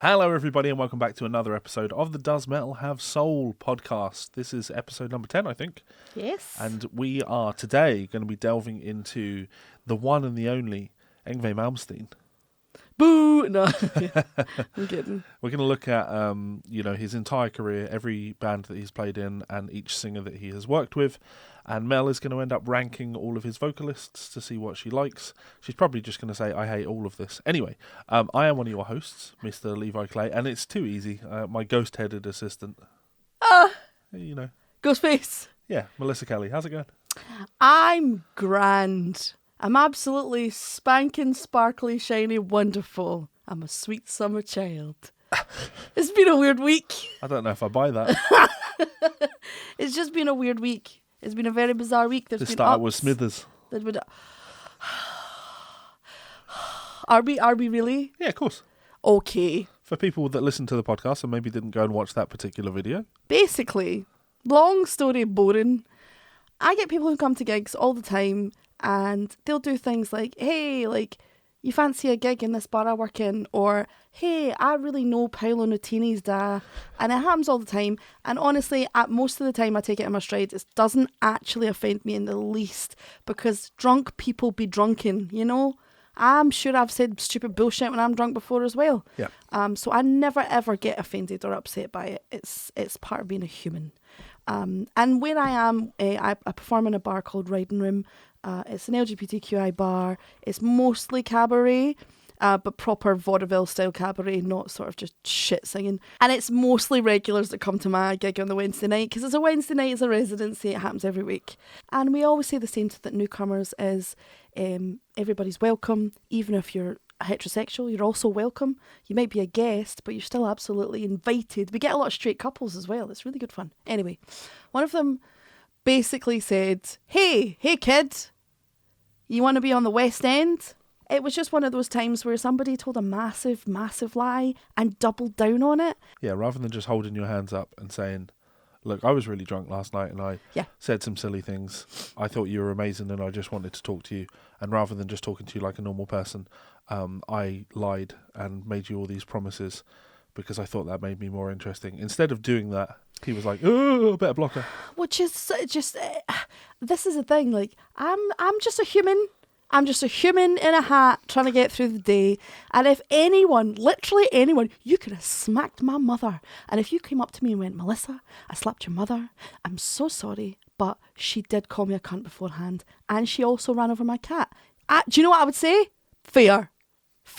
Hello everybody and welcome back to another episode of the Does Metal Have Soul podcast. This is episode number 10, I think. Yes. And we are today going to be delving into the one and the only YNGWIE MALMSTEEN. Boo! No, I'm kidding. We're going to look at his entire career, every band that he's played in and each singer that he has worked with. And Mel is going to end up ranking all of his vocalists to see what she likes. She's probably just going to say, I hate all of this. Anyway, I am one of your hosts, Mr. Levi Clay, and it's too easy. My ghost-headed assistant. Ghostface. Yeah, Melissa Kelly. How's it going? I'm grand. I'm absolutely spanking, sparkly, shiny, wonderful. I'm a sweet summer child. It's been a weird week. I don't know if I buy that. It's just been a weird week. It's been a very bizarre week. This started with Smithers. Are we really? Yeah, of course. Okay. For people that listen to the podcast and maybe didn't go and watch that particular video. Basically, long story boring. I get people who come to gigs all the time and they'll do things like, hey, you fancy a gig in this bar I work in? Or, hey, I really know Paolo Nutini's da. And it happens all the time. And honestly, most of the time I take it in my stride. It doesn't actually offend me in the least because drunk people be drunken, you know? I'm sure I've said stupid bullshit when I'm drunk before as well. Yeah. So I never ever get offended or upset by it. It's part of being a human. And where I am, I perform in a bar called Riding Room. It's an LGBTQI bar. It's mostly cabaret, but proper vaudeville style cabaret, not sort of just shit singing. And it's mostly regulars that come to my gig on the Wednesday night because it's a Wednesday night, it's a residency, it happens every week. And we always say the same to the newcomers is everybody's welcome, even if you're heterosexual, you're also welcome. You might be a guest, but you're still absolutely invited. We get a lot of straight couples as well. It's really good fun. Anyway, one of them basically said, hey kid, you want to be on the West End? It was just one of those times where somebody told a massive, massive lie and doubled down on it. Yeah, rather than just holding your hands up and saying, look, I was really drunk last night and I said some silly things. I thought you were amazing and I just wanted to talk to you. And rather than just talking to you like a normal person, I lied and made you all these promises because I thought that made me more interesting. Instead of doing that, he was like, oh, better block her. Which is just, this is the thing, I'm just a human. I'm just a human in a hat trying to get through the day. And if anyone, literally anyone, you could have smacked my mother. And if you came up to me and went, Melissa, I slapped your mother. I'm so sorry, but she did call me a cunt beforehand. And she also ran over my cat. Do you know what I would say? Fair,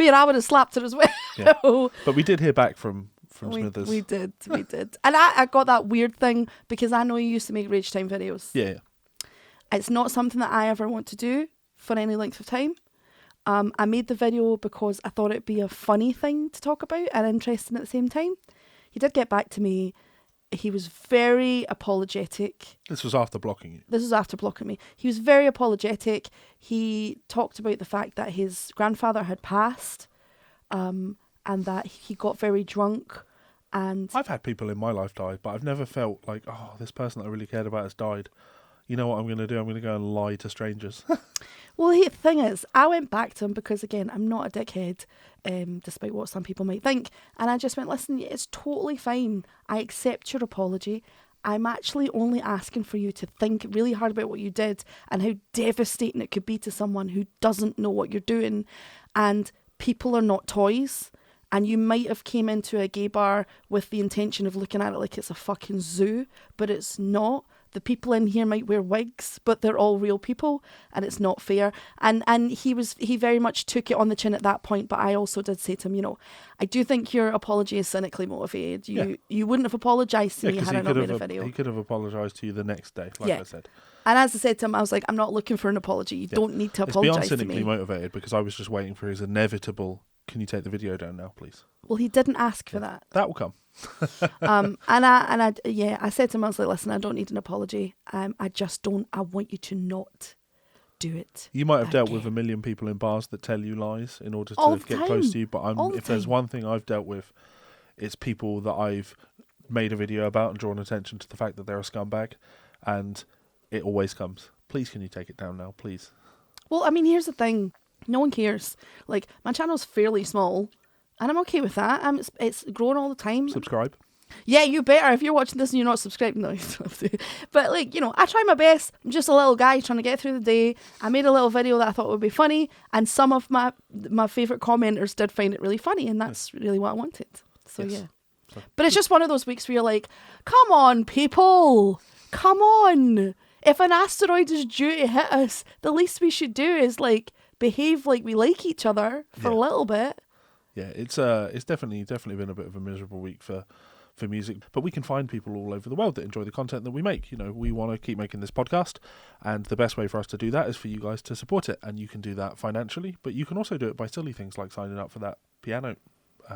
I would have slapped her as well. Yeah. But we did hear back from Smithers. We did. And I got that weird thing because I know you used to make Rage Time videos. Yeah. It's not something that I ever want to do for any length of time. I made the video because I thought it'd be a funny thing to talk about and interesting at the same time. He did get back to me. He was very apologetic. This was after blocking you. This was after blocking me. He was very apologetic. He talked about the fact that his grandfather had passed, and that he got very drunk. And I've had people in my life die, but I've never felt like, oh, this person that I really cared about has died. You know what I'm going to do? I'm going to go and lie to strangers. Well, the thing is, I went back to him because, again, I'm not a dickhead, despite what some people might think. And I just went, listen, it's totally fine. I accept your apology. I'm actually only asking for you to think really hard about what you did and how devastating it could be to someone who doesn't know what you're doing. And people are not toys. And you might have came into a gay bar with the intention of looking at it like it's a fucking zoo, but it's not. The people in here might wear wigs, but they're all real people, and it's not fair. And he very much took it on the chin at that point, but I also did say to him, I do think your apology is cynically motivated. You wouldn't have apologised to me had I not made a video. He could have apologised to you the next day, I said. And as I said to him, I was like, I'm not looking for an apology. You don't need to apologise to me. It's beyond cynically motivated because I was just waiting for his inevitable, can you take the video down now, please? Well, he didn't ask for that. That will come. I said to him, I was like, listen, I don't need an apology. I want you to not do it. You might have dealt with a million people in bars that tell you lies in order to get close to you, but if there's one thing I've dealt with, it's people that I've made a video about and drawn attention to the fact that they're a scumbag, and it always comes. Please, can you take it down now, please? Well, I mean, here's the thing. No one cares. My channel's fairly small. And I'm okay with that. It's growing all the time. Subscribe. Yeah, you better. If you're watching this and you're not subscribed, no, you don't have to. But like, I try my best. I'm just a little guy trying to get through the day. I made a little video that I thought would be funny, and some of my favourite commenters did find it really funny, and that's really what I wanted. So yes. Yeah. But it's just one of those weeks where you're like, come on, people. Come on. If an asteroid is due to hit us, the least we should do is like behave like we like each other for a little bit. Yeah, it's definitely been a bit of a miserable week for music, but we can find people all over the world that enjoy the content that we make. We want to keep making this podcast, and the best way for us to do that is for you guys to support it, and you can do that financially, but you can also do it by silly things like signing up for that piano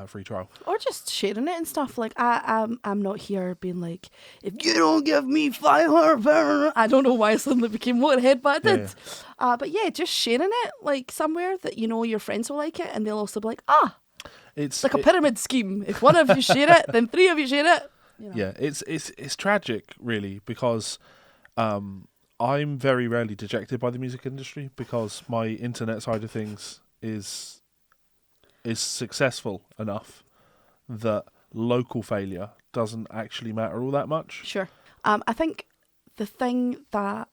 free trial, or just sharing it and stuff. Like I'm not here being like, if you don't give me £500, I don't know why I suddenly became Motorhead, but I did. But yeah, just sharing it like somewhere that your friends will like it, and they'll also be like, it's like a pyramid scheme. If one of you share it, then 3 of you share it. Yeah, it's tragic, really, because I'm very rarely dejected by the music industry because my internet side of things is successful enough that local failure doesn't actually matter all that much. Sure. I think the thing that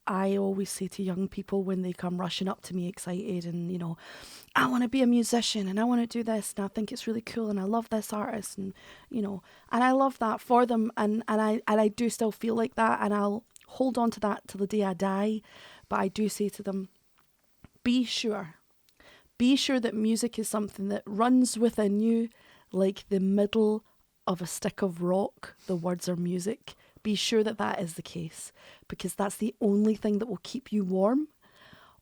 I always say to young people when they come rushing up to me excited and, I want to be a musician and I want to do this and I think it's really cool and I love this artist and, and I love that for them and I do still feel like that and I'll hold on to that till the day I die. But I do say to them, be sure that music is something that runs within you like the middle of a stick of rock. The words are music. Be sure that is the case, because that's the only thing that will keep you warm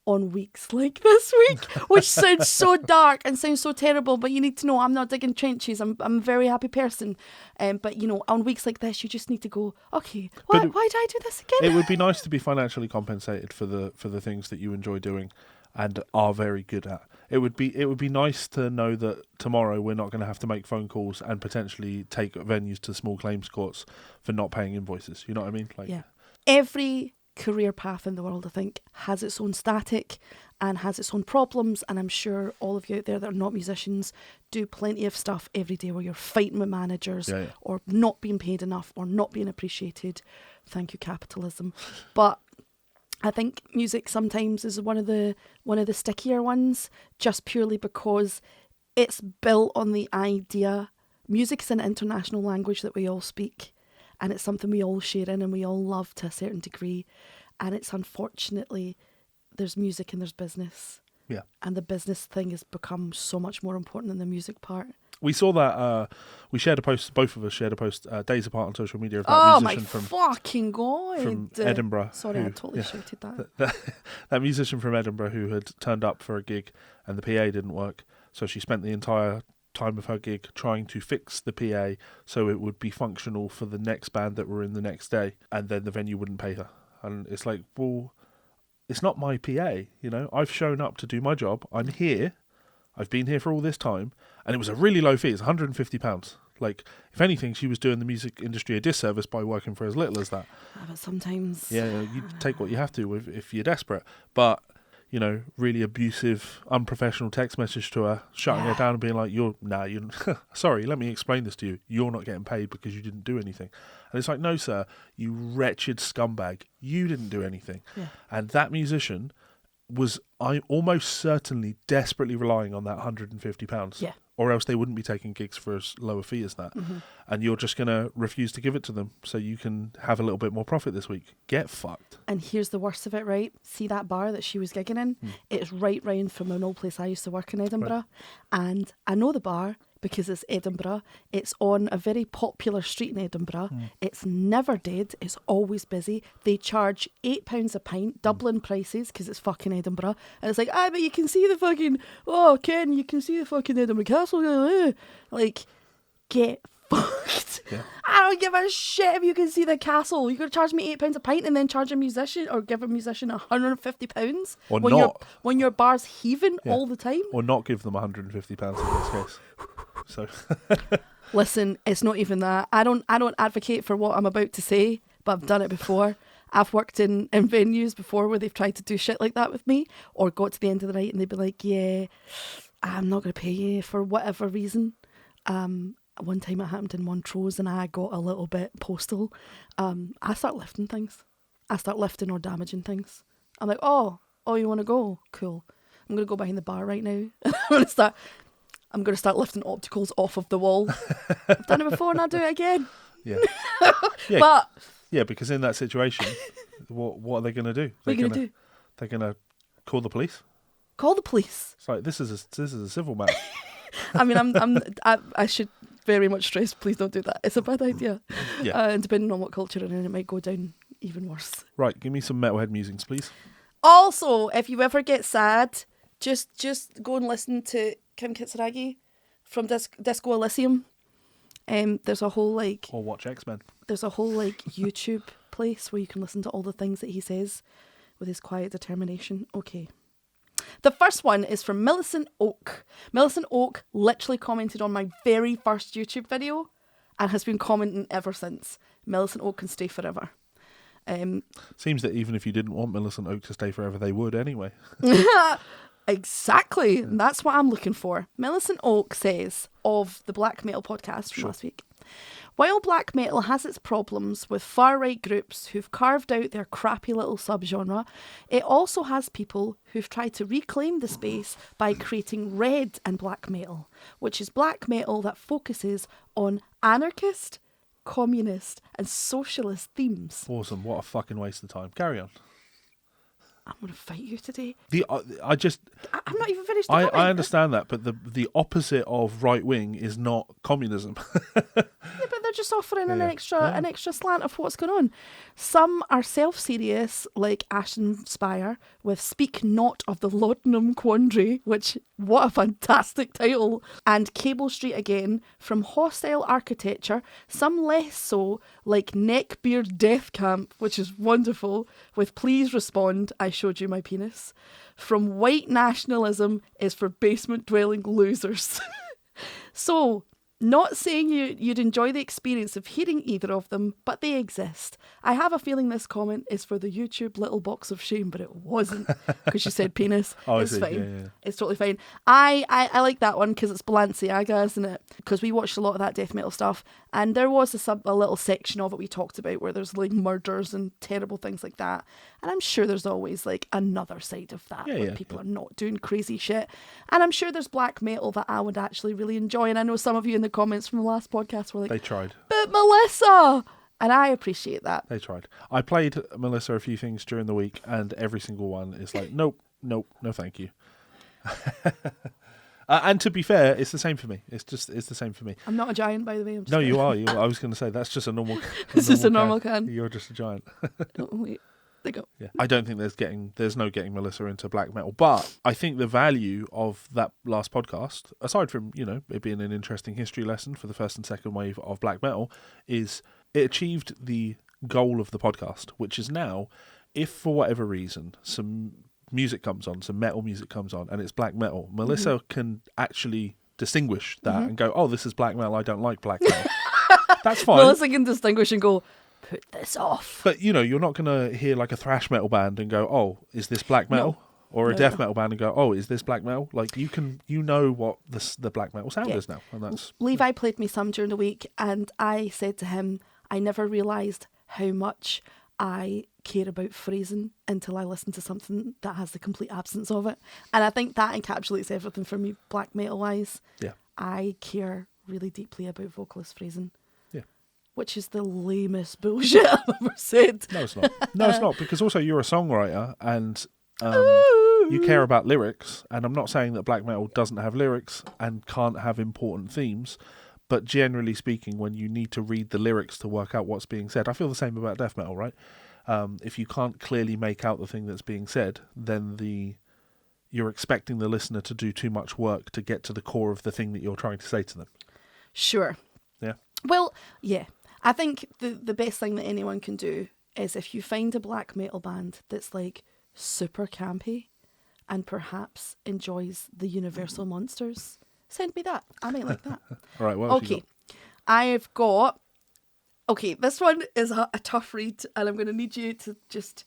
on weeks like this week, which sounds so dark and sounds so terrible, but you need to know I'm not digging trenches. I'm a very happy person. But, on weeks like this, you just need to go, okay, why did I do this again? It would be nice to be financially compensated for the things that you enjoy doing and are very good at. It would be nice to know that tomorrow we're not going to have to make phone calls and potentially take venues to small claims courts for not paying invoices. You know what I mean? Yeah. Every career path in the world, I think, has its own static and has its own problems. And I'm sure all of you out there that are not musicians do plenty of stuff every day where you're fighting with managers or not being paid enough or not being appreciated. Thank you, capitalism. But I think music sometimes is one of the stickier ones, just purely because it's built on the idea. Music's an international language that we all speak, and it's something we all share in and we all love to a certain degree. And it's unfortunately, there's music and there's business. Yeah. And the business thing has become so much more important than the music part. We saw that, we shared a post, both of us shared a post days apart on social media of that musician from Edinburgh. Sorry, I totally shouted that. That musician from Edinburgh who had turned up for a gig and the PA didn't work. So she spent the entire time of her gig trying to fix the PA so it would be functional for the next band that were in the next day. And then the venue wouldn't pay her. And it's like, well, it's not my PA, I've shown up to do my job. I'm here. I've been here for all this time, and it was a really low fee. It's £150. Like, if anything, she was doing the music industry a disservice by working for as little as that. But sometimes... Yeah, you take what you have to if you're desperate. But, really abusive, unprofessional text message to her, shutting her down and being like, you're sorry, let me explain this to you. You're not getting paid because you didn't do anything. And it's like, no, sir, you wretched scumbag. You didn't do anything. Yeah. And that musician... I'm almost certainly desperately relying on that £150. Yeah. Or else they wouldn't be taking gigs for as low a fee as that. Mm-hmm. And you're just going to refuse to give it to them so you can have a little bit more profit this week. Get fucked. And here's the worst of it, right? See that bar that she was gigging in? It's right round from an old place I used to work in Edinburgh. Right. And I know the bar because it's Edinburgh. It's on a very popular street in Edinburgh. It's never dead. It's always busy. They charge £8 a pint, Dublin prices, because it's fucking Edinburgh. And it's like, but you can see the fucking, Ken, you can see the fucking Edinburgh Castle. Like, get fucked. Yeah. I don't give a shit if you can see the castle. You're going to charge me £8 a pint and then charge a musician or give a musician £150 or when your bar's heaving all the time. Or not give them £150 in this case. So listen, it's not even that. I don't advocate for what I'm about to say, but I've done it before. I've worked in venues before where they've tried to do shit like that with me, or got to the end of the night and they'd be like, yeah, I'm not going to pay you for whatever reason. One time it happened in Montrose and I got a little bit postal. I start lifting things. I start lifting or damaging things. I'm like, oh, you want to go? Cool. I'm going to go behind the bar right now. I'm going to start lifting opticals off of the wall. I've done it before and I'll do it again. Yeah. Yeah, because in that situation, what are they going to do? What are you going to do? They're going to call the police. Call the police. It's like, this is a civil matter. I mean, I should very much stress, please don't do that. It's a bad idea. Yeah. And depending on what culture you're in, it might go down even worse. Right, give me some Metalhead musings, please. Also, if you ever get sad, just go and listen to Kim Kitsuragi from Disco Elysium. There's a whole or watch X-Men. There's a whole YouTube place where you can listen to all the things that he says with his quiet determination. Okay. The first one is from Millicent Oak. Millicent Oak literally commented on my very first YouTube video and has been commenting ever since. Millicent Oak can stay forever. Seems that even if you didn't want Millicent Oak to stay forever, they would anyway. Exactly. Yeah. That's what I'm looking for. Millicent Oak says of the Black Metal podcast from last week, while black metal has its problems with far-right groups who've carved out their crappy little subgenre, it also has people who've tried to reclaim the space by creating red and black metal, which is black metal that focuses on anarchist, communist and socialist themes. Awesome. What a fucking waste of time. Carry on. I'm going to fight you today. I'm not even finished. I understand that, but the opposite of right wing is not communism. Yeah, but they're just offering an extra slant of what's going on. Some are self-serious, like Ashton Spire with "Speak Not of the Laudanum Quandary," which what a fantastic title, and Cable Street Again from Hostile Architecture. Some less so, like Neckbeard Death Camp, which is wonderful, with "Please Respond, I Showed You My Penis." From White Nationalism is for basement-dwelling losers. So, not saying you'd enjoy the experience of hearing either of them, but they exist. I have a feeling this comment is for the YouTube little box of shame, but it wasn't, because you said penis. It's fine. Yeah. It's totally fine. I like that one because it's Balenciaga, isn't it? Because we watched a lot of that death metal stuff, and there was a little section of it we talked about where there's murders and terrible things like that. And I'm sure there's always another side of that where people are not doing crazy shit. And I'm sure there's black metal that I would actually really enjoy. And I know some of you in the comments from the last podcast were like, they tried. But Melissa! And I appreciate that. They tried. I played Melissa a few things during the week and every single one is like, nope, no thank you. And to be fair, it's the same for me. It's the same for me. I'm not a giant, by the way. No, you are. I was going to say, that's just a normal It's just a normal can. You're just a giant. Oh, wait. They go. Yeah. I don't think there's no getting Melissa into black metal, but I think the value of that last podcast, aside from, it being an interesting history lesson for the first and second wave of black metal, is it achieved the goal of the podcast, which is now, if for whatever reason some music comes on, some metal music comes on, and it's black metal, Melissa can actually distinguish that and go, oh, this is black metal, I don't like black metal. That's fine. Melissa can distinguish and go, put this off. But, you're not going to hear a thrash metal band and go, oh, is this black metal? No. Or a death metal band and go, oh, is this black metal? You know what the black metal sound is now. And that's Levi played me some during the week, and I said to him, I never realised how much I care about phrasing until I listen to something that has the complete absence of it. And I think that encapsulates everything for me, black metal wise. Yeah. I care really deeply about vocalist phrasing. Yeah. Which is the lamest bullshit I've ever said. No, it's not. No, it's not, because also you're a songwriter and you care about lyrics, and I'm not saying that black metal doesn't have lyrics and can't have important themes, but generally speaking, when you need to read the lyrics to work out what's being said, I feel the same about death metal, right? If you can't clearly make out the thing that's being said, then you're expecting the listener to do too much work to get to the core of the thing that you're trying to say to them. Sure. Yeah. Well, yeah. I think the best thing that anyone can do is if you find a black metal band that's super campy and perhaps enjoys the Universal Monsters, send me that. I might like that. All right, what else you got? I've got... Okay, this one is a tough read, and I'm going to need you to just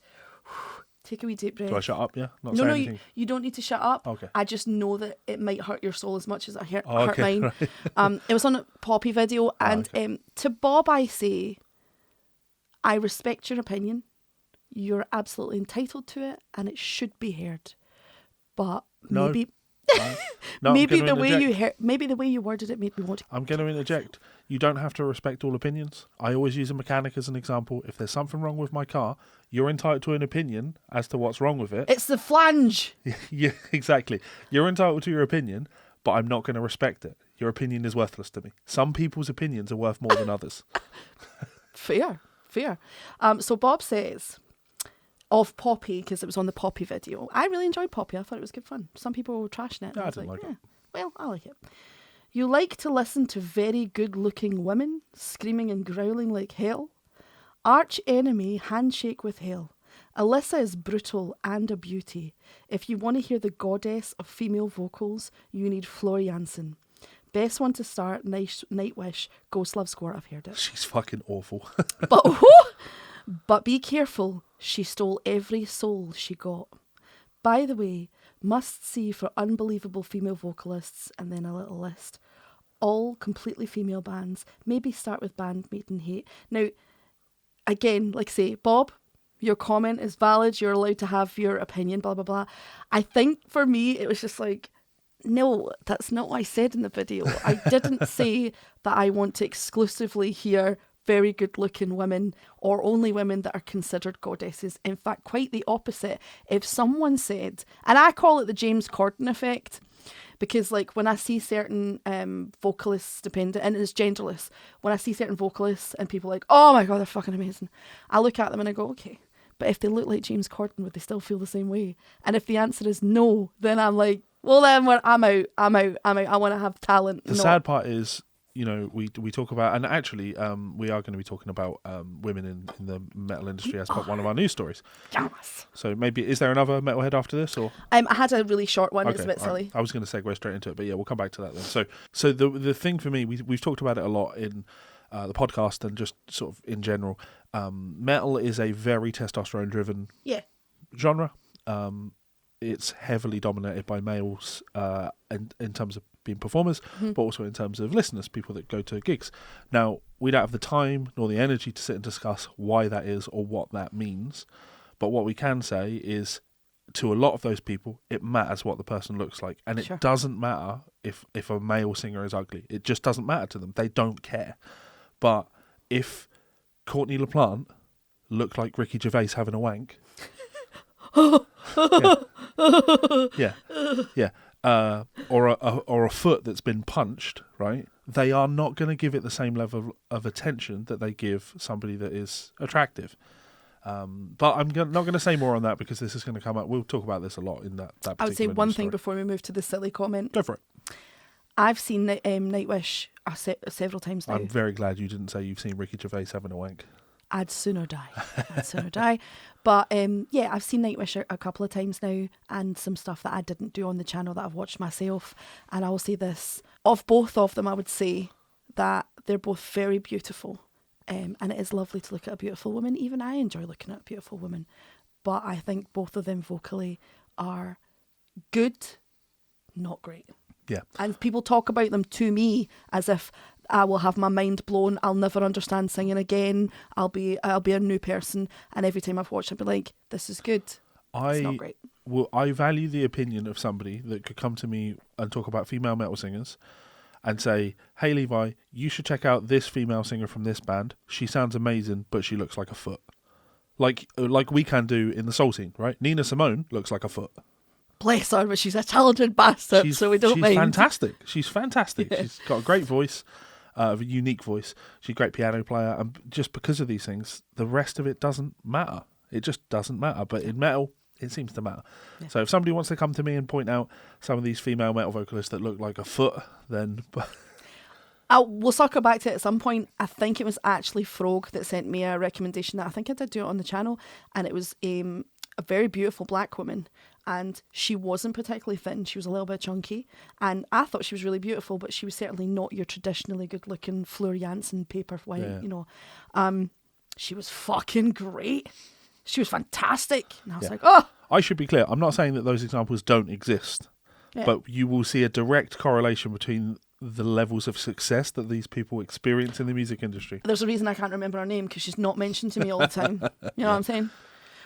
Take a wee deep breath. Do I shut up? Yeah, not No, say no, anything. you don't need to shut up. Okay. I just know that it might hurt your soul as much as it hurt Okay, mine. right. It was on a Poppy video, and okay. to Bob I say, I respect your opinion. You're absolutely entitled to it, and it should be heard. But No. maybe, No, maybe the way you worded it made me want to. I'm going to interject. You don't have to respect all opinions. I always use a mechanic as an example. If there's something wrong with my car, you're entitled to an opinion as to what's wrong with it. It's the flange. Yeah, exactly. You're entitled to your opinion, but I'm not going to respect it. Your opinion is worthless to me. Some people's opinions are worth more than others. Fair. So Bob says, of Poppy, because it was on the Poppy video, I really enjoyed Poppy. I thought it was good fun. Some people were trashing it. No, I didn't like it. Well, I like it. You like to listen to very good-looking women screaming and growling like hell? Arch enemy, handshake with hell. Alyssa is brutal and a beauty. If you want to hear the goddess of female vocals, you need Floor Jansen. Best one to start, Nightwish, Ghost Love Score. I've heard it. She's fucking awful. But be careful, she stole every soul she got. By the way, must see for unbelievable female vocalists, and then a little list. All completely female bands. Maybe start with band Maiden Hate. Now, again, like I say, Bob, your comment is valid. You're allowed to have your opinion, blah, blah, blah. I think for me, it was just like, no, that's not what I said in the video. I didn't say that I want to exclusively hear very good looking women or only women that are considered goddesses. In fact, quite the opposite. If someone said, and I call it the James Corden effect, because like when I see certain vocalists dependent, and it's genderless, when I see certain vocalists and people are like, oh my God, they're fucking amazing, I look at them and I go, okay, but if they look like James Corden, would they still feel the same way? And if the answer is no, then I'm like, well then I'm out. I want to have talent. The sad part is, you know, we talk about, and actually we are going to be talking about women in the metal industry as one of our news stories. Yes. So maybe, is there another Metalhead after this? Or I had a really short one. Okay, it's a bit silly. Right. I was going to segue straight into it, but yeah, we'll come back to that then. So the thing for me, we've talked about it a lot in the podcast and just sort of in general. Metal is a very testosterone driven genre. It's heavily dominated by males in terms of being performers, but also in terms of listeners, people that go to gigs. Now, we don't have the time nor the energy to sit and discuss why that is or what that means. But what we can say is, to a lot of those people, it matters what the person looks like. And it doesn't matter if a male singer is ugly. It just doesn't matter to them. They don't care. But if Courtney LaPlante looked like Ricky Gervais having a wank... or a foot that's been punched, right? They are not going to give it the same level of attention that they give somebody that is attractive. But I'm not going to say more on that because this is going to come up. We'll talk about this a lot in that particular I would say one story. thing before we move to the silly comment. Go for it. I've seen Nightwish several times now. I'm very glad you didn't say you've seen Ricky Gervais having a wank. I'd sooner die. But I've seen Nightwish a couple of times now, and some stuff that I didn't do on the channel that I've watched myself. And I will say this, of both of them, I would say that they're both very beautiful. And it is lovely to look at a beautiful woman. Even I enjoy looking at a beautiful woman. But I think both of them vocally are good, not great. Yeah. And people talk about them to me as if I will have my mind blown. I'll never understand singing again. I'll be a new person. And every time I've watched it, I'll be like, this is good. It's not great. Well, I value the opinion of somebody that could come to me and talk about female metal singers and say, hey, Levi, you should check out this female singer from this band. She sounds amazing, but she looks like a foot. Like we can do in the soul scene, right? Nina Simone looks like a foot. Bless her, but she's a talented bastard, so we don't mind. She's fantastic. Yeah. She's got a great voice, a unique voice. She's a great piano player. And just because of these things, the rest of it doesn't matter. It just doesn't matter. But in metal, it seems to matter. Yeah. So if somebody wants to come to me and point out some of these female metal vocalists that look like a foot, then... We'll circle back to it at some point. I think it was actually Frog that sent me a recommendation that I think I did do it on the channel, and it was a very beautiful black woman, and she wasn't particularly thin. She was a little bit chunky, and I thought she was really beautiful, but she was certainly not your traditionally good-looking Floor Jansen paper white, you know. She was fucking great. She was fantastic. And I was Yeah. like, oh. I should be clear. I'm not saying that those examples don't exist, but you will see a direct correlation between the levels of success that these people experience in the music industry. There's a reason I can't remember her name, because she's not mentioned to me all the time. You know what I'm saying?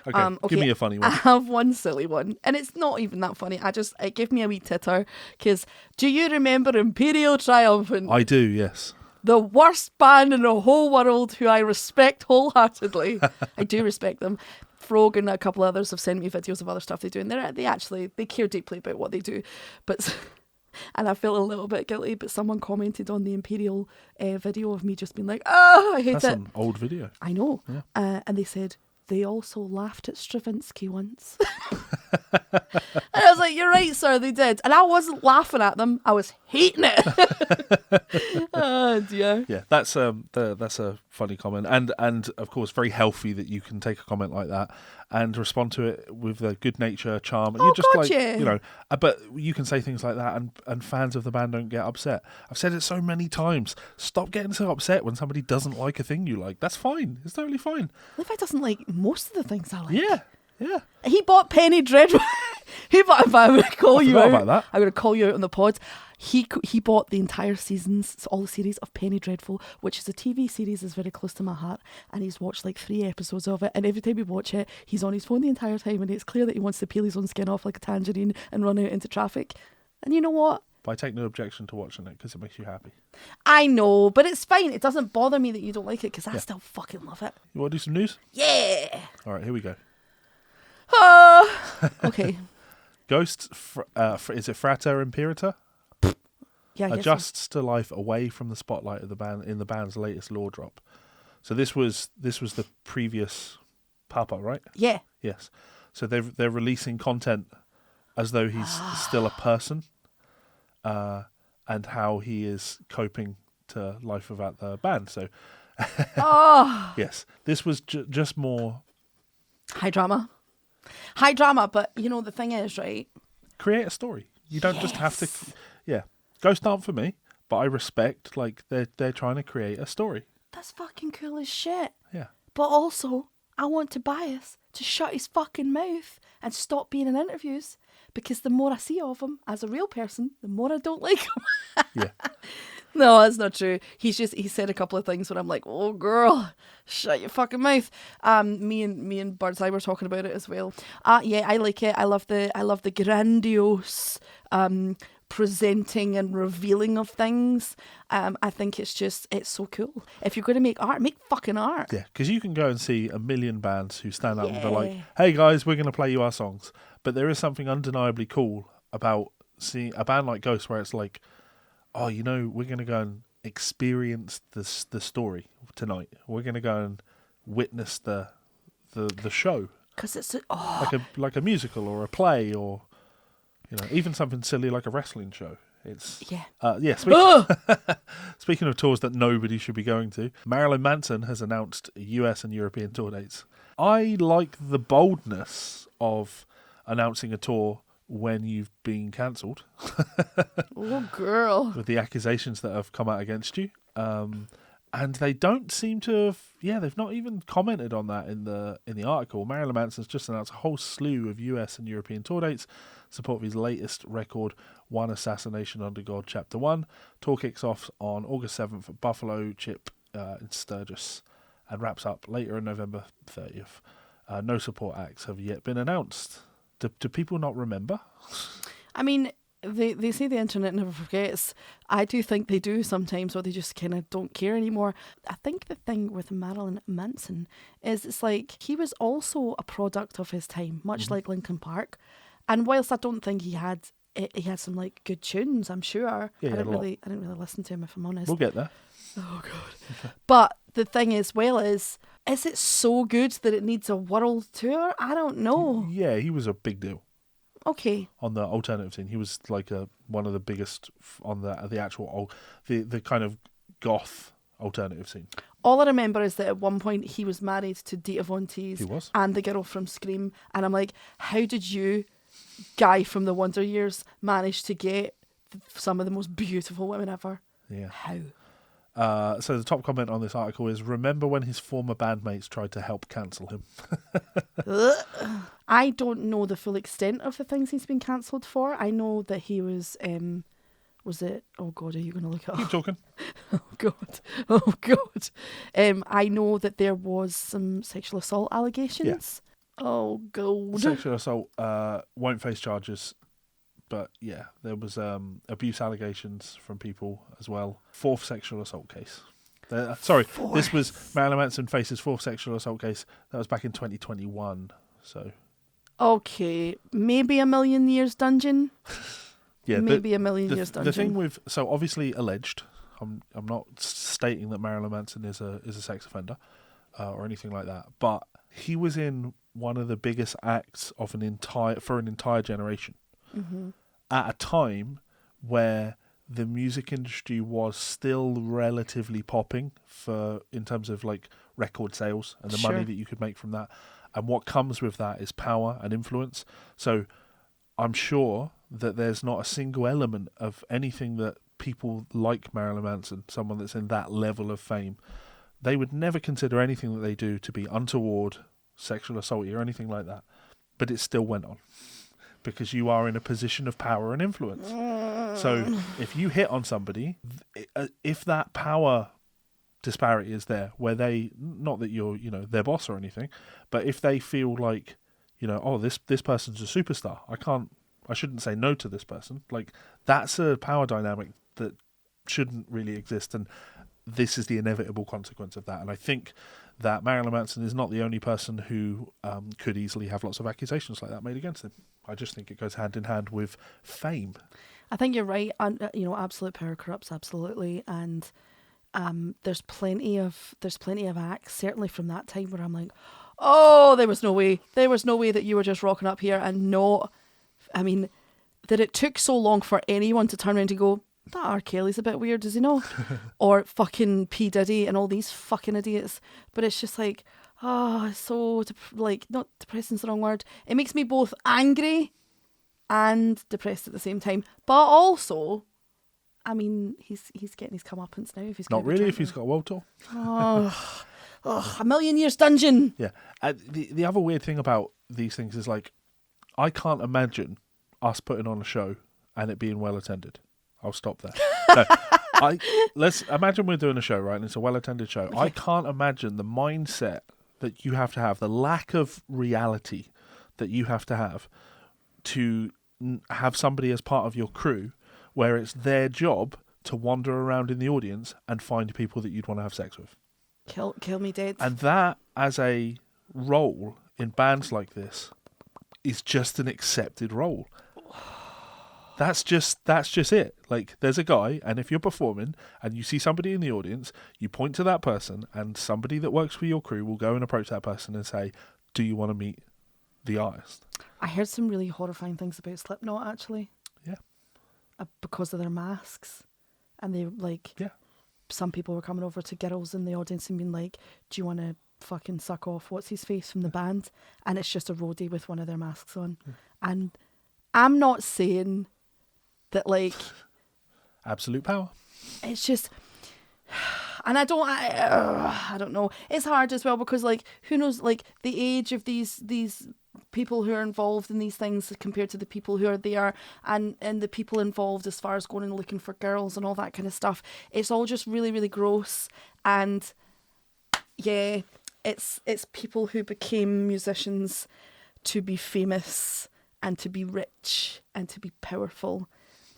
Okay, give me a funny one. I have one silly one, and it's not even that funny. It gave me a wee titter, because do you remember Imperial Triumphant? I do, yes. The worst band in the whole world, who I respect wholeheartedly. I do respect them. Frog and a couple others have sent me videos of other stuff they do, and they care deeply about what they do. But and I feel a little bit guilty, but someone commented on the Imperial video of me just being like, I hate it. That's an old video. I know. Yeah. And they said, they also laughed at Stravinsky once. And I was like, you're right, sir, they did. And I wasn't laughing at them, I was hating it. Oh dear. Yeah, that's a funny comment, and of course very healthy that you can take a comment like that and respond to it with a good nature, charm. And you're just God, like, yeah. you know, but you can say things like that, and fans of the band don't get upset. I've said it so many times. Stop getting so upset when somebody doesn't like a thing you like. That's fine. It's totally fine. Levi doesn't like most of the things I like. Yeah. He bought Penny Dreadful. If I'm going to call you out, about that. I'm going to call you out on the pod. He bought the entire seasons, so all the series of Penny Dreadful, which is a TV series that's very close to my heart, and he's watched like 3 episodes of it, and every time we watch it, he's on his phone the entire time, and it's clear that he wants to peel his own skin off like a tangerine and run out into traffic. And you know what? But I take no objection to watching it because it makes you happy. I know, but it's fine. It doesn't bother me that you don't like it, because I still fucking love it. You want to do some news? Yeah! All right, here we go. Okay. Ghost, is it Frater Imperator? Yeah, adjusts to life away from the spotlight of the band in the band's latest lore drop. So this was the previous Papa, right? Yeah. Yes. So they're releasing content as though he's still a person, and how he is coping to life without the band. So, yes, this was just more high drama. But you know the thing is, right? Create a story. You don't just have to. Yeah. Ghost aren't for me, but I respect, like, they're trying to create a story. That's fucking cool as shit. Yeah. But also, I want Tobias to shut his fucking mouth and stop being in interviews, because the more I see of him as a real person, the more I don't like him. Yeah. No, that's not true. He said a couple of things where I'm like, oh girl, shut your fucking mouth. Me and Birdseye were talking about it as well. Yeah, I like it. I love the grandiose presenting and revealing of things. I think it's so cool. If you're going to make art, make fucking art. Yeah, because you can go and see a million bands who stand up and they're like, hey guys, we're going to play you our songs. But there is something undeniably cool about seeing a band like Ghost, where it's like, oh, you know, we're going to go and experience the story tonight. We're going to go and witness the show. Because it's like a musical or a play, or, you know, even something silly like a wrestling show. It's Speaking of tours that nobody should be going to, Marilyn Manson has announced US and European tour dates. I like the boldness of announcing a tour when you've been cancelled. Oh, girl. With the accusations that have come out against you. And they don't seem to have... Yeah, they've not even commented on that in the article. Marilyn Manson's just announced a whole slew of US and European tour dates in support of his latest record, One Assassination Under God, Chapter 1. Tour kicks off on August 7th at Buffalo Chip in Sturgis and wraps up later on November 30th. No support acts have yet been announced. Do people not remember? I mean, they say the internet never forgets. I do think they do sometimes, or they just kind of don't care anymore. I think the thing with Marilyn Manson is it's like he was also a product of his time, much like Linkin Park. And whilst I don't think he had some like good tunes, I'm sure. I didn't really listen to him, if I'm honest. We'll get there. Oh god. But the thing is it so good that it needs a world tour? I don't know. Yeah, he was a big deal. Okay. On the alternative scene, he was like one of the biggest on the actual the kind of goth alternative scene. All I remember is that at one point he was married to Dita Von Teese. He was. And the girl from Scream, and I'm like, how did you, guy from the Wonder Years, manage to get some of the most beautiful women ever? Yeah. How? So the top comment on this article is, remember when his former bandmates tried to help cancel him? I don't know the full extent of the things he's been cancelled for. I know that he was it, oh God, are you going to look it up? Keep talking. Oh God. I know that there was some sexual assault allegations. Yeah. Oh God. Sexual assault won't face charges. But yeah, there was abuse allegations from people as well. 4th sexual assault case. This was Marilyn Manson faces 4th sexual assault case. That was back in 2021. So, okay, maybe a million years dungeon. Yeah, maybe a million years dungeon. The thing with obviously alleged. I'm not stating that Marilyn Manson is a sex offender or anything like that. But he was in one of the biggest acts of an entire generation. Mm-hmm. At a time where the music industry was still relatively popping in terms of like record sales and the money that you could make from that, and what comes with that is power and influence. So I'm sure that there's not a single element of anything that people like Marilyn Manson, someone that's in that level of fame, they would never consider anything that they do to be untoward, sexual assaulty or anything like that. But it still went on. Because you are in a position of power and influence. So if you hit on somebody, if that power disparity is there, where they, not that you're, their boss or anything, but if they feel like, oh, this person's a superstar, I shouldn't say no to this person. Like, that's a power dynamic that shouldn't really exist. And this is the inevitable consequence of that. And I think that Marilyn Manson is not the only person who could easily have lots of accusations like that made against him. I just think it goes hand in hand with fame. I think you're right. And absolute power corrupts, absolutely. And there's plenty of acts, certainly from that time, where I'm like, oh, there was no way that you were just rocking up here and not. I mean, that it took so long for anyone to turn around and go, that R. Kelly's a bit weird, does he know? Or fucking P. Diddy and all these fucking idiots. But it's just like, so, not depressing's the wrong word. It makes me both angry and depressed at the same time. But also, I mean, he's getting his comeuppance now. If he's not really, if he's got a world tour. A million years dungeon. Yeah. The other weird thing about these things is, like, I can't imagine us putting on a show and it being well attended. I'll stop there. No, let's imagine we're doing a show, right? And it's a well-attended show. Okay. I can't imagine the mindset that you have to have, the lack of reality that you have to have somebody as part of your crew where it's their job to wander around in the audience and find people that you'd want to have sex with. Kill me dead. And that, as a role in bands like this, is just an accepted role. That's just it. Like, there's a guy, and if you're performing and you see somebody in the audience, you point to that person, and somebody that works for your crew will go and approach that person and say, do you want to meet the artist? I heard some really horrifying things about Slipknot, actually. Yeah. Because of their masks. And they, some people were coming over to girls in the audience and being like, do you want to fucking suck off what's his face from the band? And it's just a roadie with one of their masks on. Yeah. And I'm not saying that, like, absolute power. It's just, and I don't know. It's hard as well because, like, who knows, like, the age of these people who are involved in these things compared to the people who are there, and the people involved as far as going and looking for girls and all that kind of stuff. It's all just really, really gross. And yeah, it's people who became musicians to be famous and to be rich and to be powerful.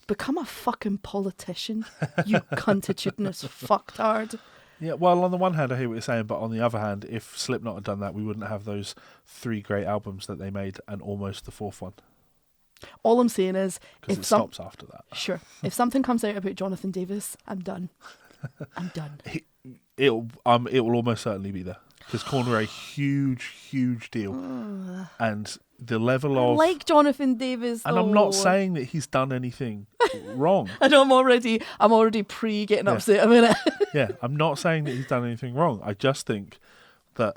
Become a fucking politician, you cuntitudinous fucktard. Yeah, well, on the one hand, I hear what you're saying, but on the other hand, if Slipknot had done that, we wouldn't have those 3 great albums that they made and almost the 4th one. All I'm saying is, because it stops after that. Sure, if something comes out about Jonathan Davis, I'm done. I'm done. It will almost certainly be there because Korn are a huge deal, and the level of, I like Jonathan Davis, though. And I'm not saying that he's done anything wrong. I know I'm already getting upset a minute. Yeah, I'm not saying that he's done anything wrong. I just think that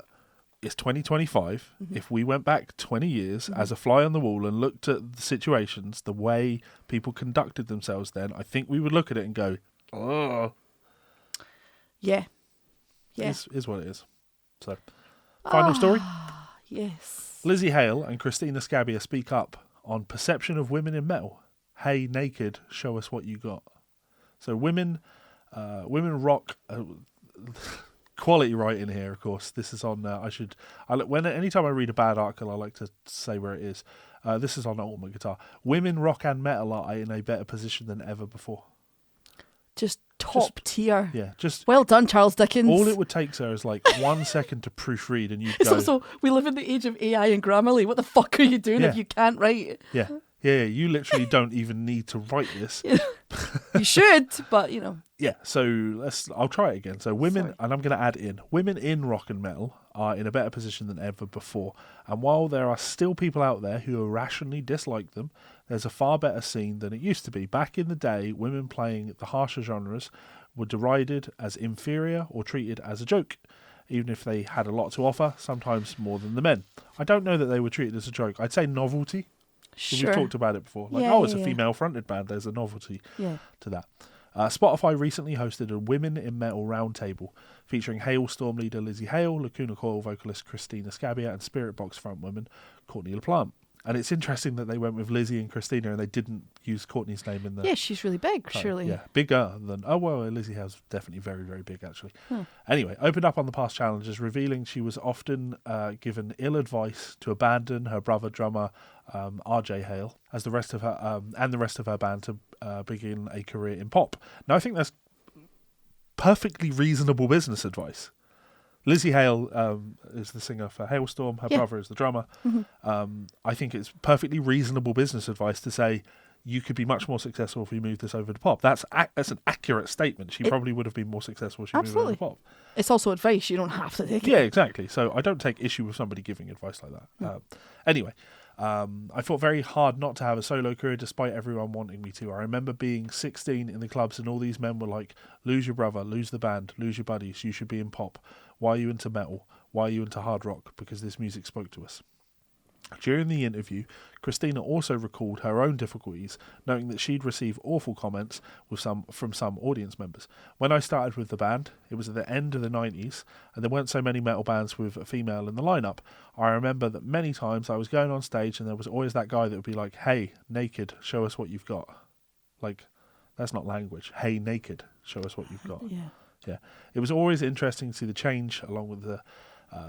it's 2025. Mm-hmm. If we went back 20 years as a fly on the wall and looked at the situations, the way people conducted themselves then, I think we would look at it and go, oh. Yeah. Yeah. Is what it is. So, final story. Yes. Lizzie Hale and Christina Scabbia speak up on perception of women in metal. Hey, naked, show us what you got. So women rock. Quality writing here, of course. This is on. Anytime I read a bad article, I like to say where it is. This is on Ultimate Guitar. Women rock and metal are in a better position than ever before. Just top tier. Yeah, just well done, Charles Dickens. All it would take, sir, is like 1 second to proofread, and you'd it's go. Also, we live in the age of AI and Grammarly. What the fuck are you doing if you can't write? Yeah. You literally don't even need to write this. You should, but Yeah, so I'll try it again. So women, and I'm going to add in, women in rock and metal are in a better position than ever before. And while there are still people out there who irrationally dislike them, there's a far better scene than it used to be. Back in the day, women playing the harsher genres were derided as inferior or treated as a joke, even if they had a lot to offer, sometimes more than the men. I don't know that they were treated as a joke. I'd say novelty. Sure. We've talked about it before. Like, it's a female-fronted band. There's a novelty to that. Spotify recently hosted a Women in Metal roundtable featuring Hailstorm leader Lizzie Hale, Lacuna Coil vocalist Christina Scabbia, and Spirit Box frontwoman Courtney LaPlante. And it's interesting that they went with Lizzie and Christina and they didn't use Courtney's name in the... Yeah, she's really big, surely. Yeah, bigger than... Oh, well, Lizzie Hale's definitely very, very big, actually. Anyway, opened up on the past challenges, revealing she was often given ill advice to abandon her brother drummer, RJ Hale, as the rest of her and the rest of her band to begin a career in pop. Now, I think that's perfectly reasonable business advice. Lizzie Hale is the singer for Hailstorm. Her brother is the drummer. Mm-hmm. I think it's perfectly reasonable business advice to say you could be much more successful if you move this over to pop. That's an accurate statement. She probably would have been more successful if she moved over to pop. It's also advice. You don't have to take it. Yeah, exactly. So I don't take issue with somebody giving advice like that. Anyway, I fought very hard not to have a solo career despite everyone wanting me to. I remember being 16 in the clubs and all these men were like, lose your brother, lose the band, lose your buddies, you should be in pop. Why are you into metal? Why are you into hard rock? Because this music spoke to us. During the interview, Christina also recalled her own difficulties, noting that she'd received awful comments from some audience members. When I started with the band, it was at the end of the 90s, and there weren't so many metal bands with a female in the lineup. I remember that many times I was going on stage and there was always that guy that would be like, hey, naked, show us what you've got. Like, that's not language. Hey, naked, show us what you've got. Yeah. It was always interesting to see the change along with the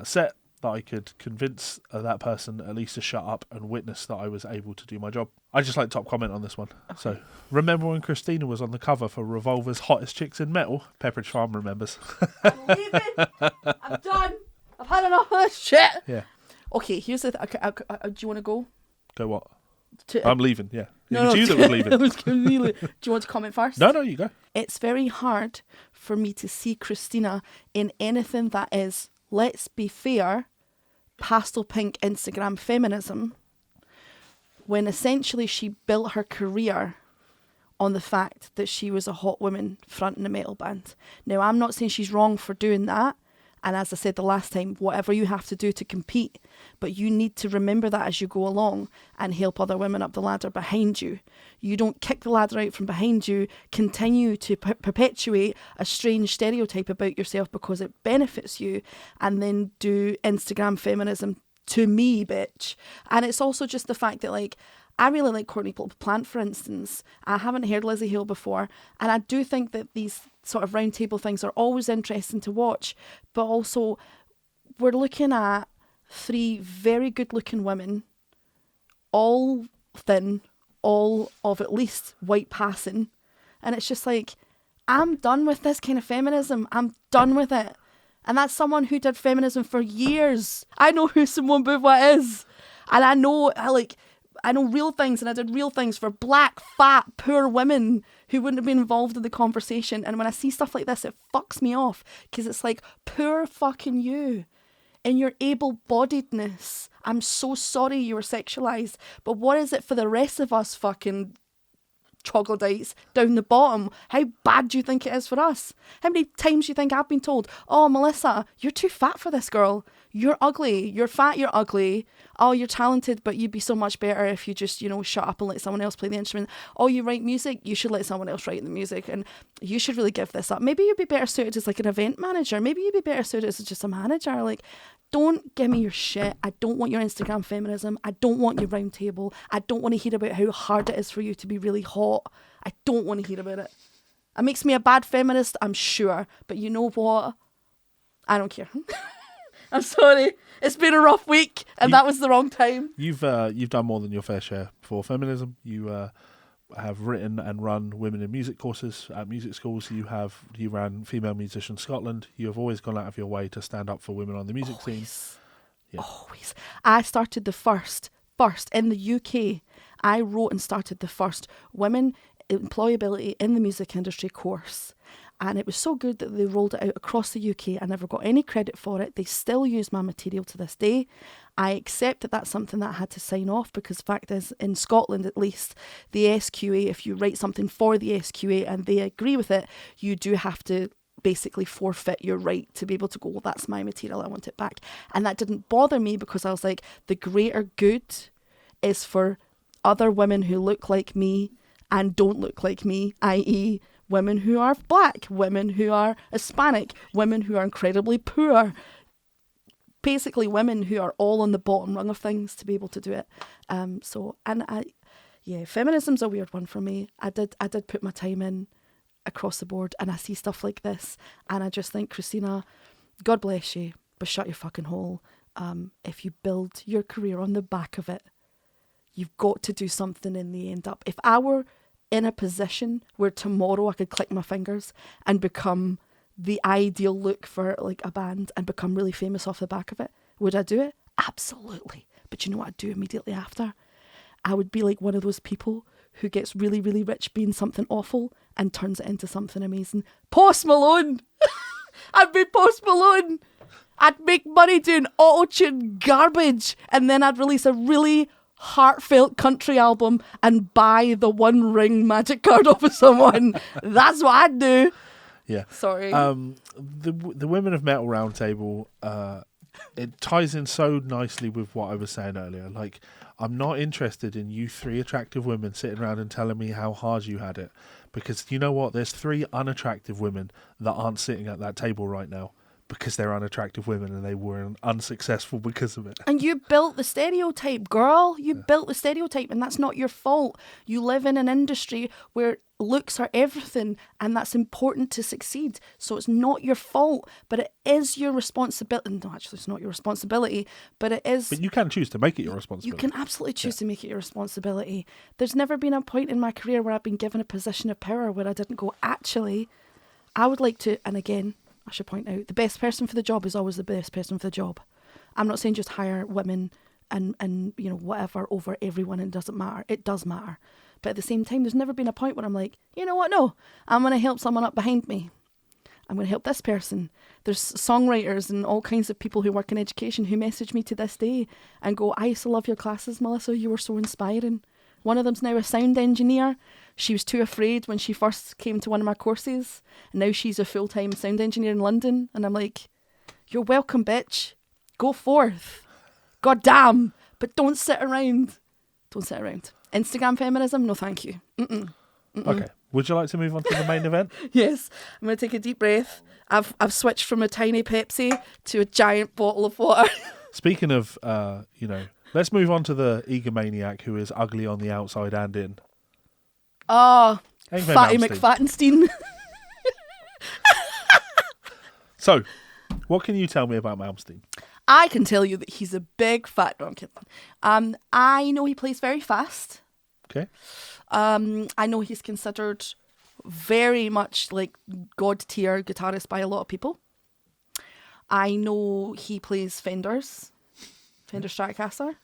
set that I could convince that person at least to shut up and witness that I was able to do my job. I just like top comment on this one. Okay. So, remember when Christina was on the cover for Revolver's Hottest Chicks in Metal? Pepperidge Farm remembers. I'm leaving. I'm done. I've had enough of this shit. Yeah. Okay, here's the thing. Do you want to go? Go what? I'm leaving, yeah. It No, was you that was leaving. Do you want to comment first? No, you go. It's very hard for me to see Christina in anything that is, let's be fair, pastel pink Instagram feminism, when essentially she built her career on the fact that she was a hot woman fronting a metal band. Now, I'm not saying she's wrong for doing that. And as I said the last time, whatever you have to do to compete, but you need to remember that as you go along and help other women up the ladder behind you. You don't kick the ladder out from behind you, continue to perpetuate a strange stereotype about yourself because it benefits you, and then do Instagram feminism to me, bitch. And it's also just the fact that, like, I really like Courtney LaPlante, for instance. I haven't heard Lizzie Hale before, and I do think that these sort of roundtable things are always interesting to watch, but also we're looking at 3 very good-looking women, all thin, all of at least white passing, and it's just like, I'm done with this kind of feminism. I'm done with it. And that's someone who did feminism for years. I know who Simone Beauvoir is, and I know real things, and I did real things for black, fat, poor women who wouldn't have been involved in the conversation. And when I see stuff like this, it fucks me off, because it's like, poor fucking you in your able-bodiedness. I'm so sorry you were sexualized, but what is it for the rest of us fucking troglodytes down the bottom. How bad do you think it is for us? How many times do you think I've been told, oh, Melissa, you're too fat for this, girl. You're ugly. You're fat, you're ugly. Oh, you're talented, but you'd be so much better if you just, shut up and let someone else play the instrument. Oh, you write music, you should let someone else write the music, and you should really give this up. Maybe you'd be better suited as like an event manager. Maybe you'd be better suited as just a manager. Like, don't give me your shit. I don't want your Instagram feminism. I don't want your round table. I don't want to hear about how hard it is for you to be really hot. I don't want to hear about it. It makes me a bad feminist, I'm sure. But you know what? I don't care. I'm sorry. It's been a rough week, and that was the wrong time. You've done more than your fair share for feminism. You have written and run women in music courses at music schools. You ran Female Musicians Scotland. You have always gone out of your way to stand up for women on the music scene. Yeah. Always. I started the first in the UK. I wrote and started the first women employability in the music industry course. And it was so good that they rolled it out across the UK. I never got any credit for it. They still use my material to this day. I accept that that's something that I had to sign off, because the fact is, in Scotland at least, the SQA, if you write something for the SQA and they agree with it, you do have to basically forfeit your right to be able to go, well, that's my material, I want it back. And that didn't bother me, because I was like, the greater good is for other women who look like me and don't look like me, i.e., women who are black, women who are Hispanic, women who are incredibly poor. Basically, women who are all on the bottom rung of things to be able to do it. Feminism's a weird one for me. I did put my time in across the board, and I see stuff like this, and I just think, Christina, God bless you, but shut your fucking hole. If you build your career on the back of it, you've got to do something in the end up. If I were in a position where tomorrow I could click my fingers and become the ideal look for like a band and become really famous off the back of it, would I do it? Absolutely. But you know what I'd do immediately after? I would be like one of those people who gets really, really rich being something awful and turns it into something amazing. Post Malone! I'd be Post Malone! I'd make money doing auto-tune garbage, and then I'd release a really heartfelt country album and buy the One Ring magic card off of someone. That's what I'd do. Yeah. Sorry. The Women of Metal Roundtable, it ties in so nicely with what I was saying earlier. Like, I'm not interested in you three attractive women sitting around and telling me how hard you had it, because you know what? There's three unattractive women that aren't sitting at that table right now because they're unattractive women and they were unsuccessful because of it. And you built the stereotype, girl. You built the stereotype, and that's not your fault. You live in an industry where looks are everything, and that's important to succeed. So it's not your fault, but it is your responsibility. No, actually, it's not your responsibility, but it is. But you can choose to make it your responsibility. You can absolutely choose to make it your responsibility. There's never been a point in my career where I've been given a position of power where I didn't go, actually, I would like to, and again, I should point out, the best person for the job is always the best person for the job. I'm not saying just hire women and whatever over everyone, and it doesn't matter. It does matter. But at the same time, there's never been a point where I'm like, you know what, no, I'm going to help someone up behind me. I'm going to help this person. There's songwriters and all kinds of people who work in education who message me to this day and go, I used to love your classes, Melissa. You were so inspiring. One of them's now a sound engineer. She was too afraid when she first came to one of my courses. And now she's a full-time sound engineer in London. And I'm like, you're welcome, bitch. Go forth. God damn. But don't sit around. Don't sit around. Instagram feminism? No, thank you. Mm-mm. Okay. Would you like to move on to the main event? Yes. I'm going to take a deep breath. I've switched from a tiny Pepsi to a giant bottle of water. Speaking of, let's move on to the egomaniac who is ugly on the outside and in. Oh, Fatty McFattenstein. So, what can you tell me about Malmsteen? I can tell you that he's a big fat... No, I'm kidding. I know he plays very fast. Okay. I know he's considered very much like god-tier guitarist by a lot of people. I know he plays Fender Stratocaster.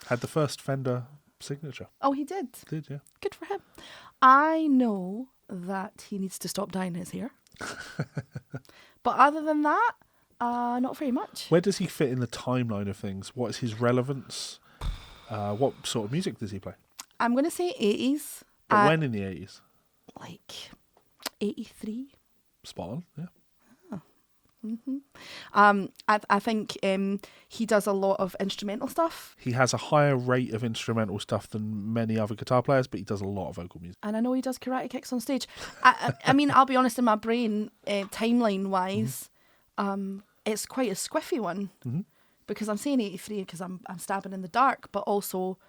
Had the first Fender signature. Oh, he did? Did, yeah. Good for him. I know that he needs to stop dyeing his hair. But other than that, not very much. Where does he fit in the timeline of things? What is his relevance? What sort of music does he play? I'm going to say 80s, But when in the 80s? Like 83. Spot on, yeah. I think he does a lot of instrumental stuff. He has a higher rate of instrumental stuff than many other guitar players, but he does a lot of vocal music. And I know he does karate kicks on stage. I mean, I'll be honest, in my brain, timeline-wise, it's quite a squiffy one. Mm-hmm. Because I'm saying 83 because I'm stabbing in the dark, but also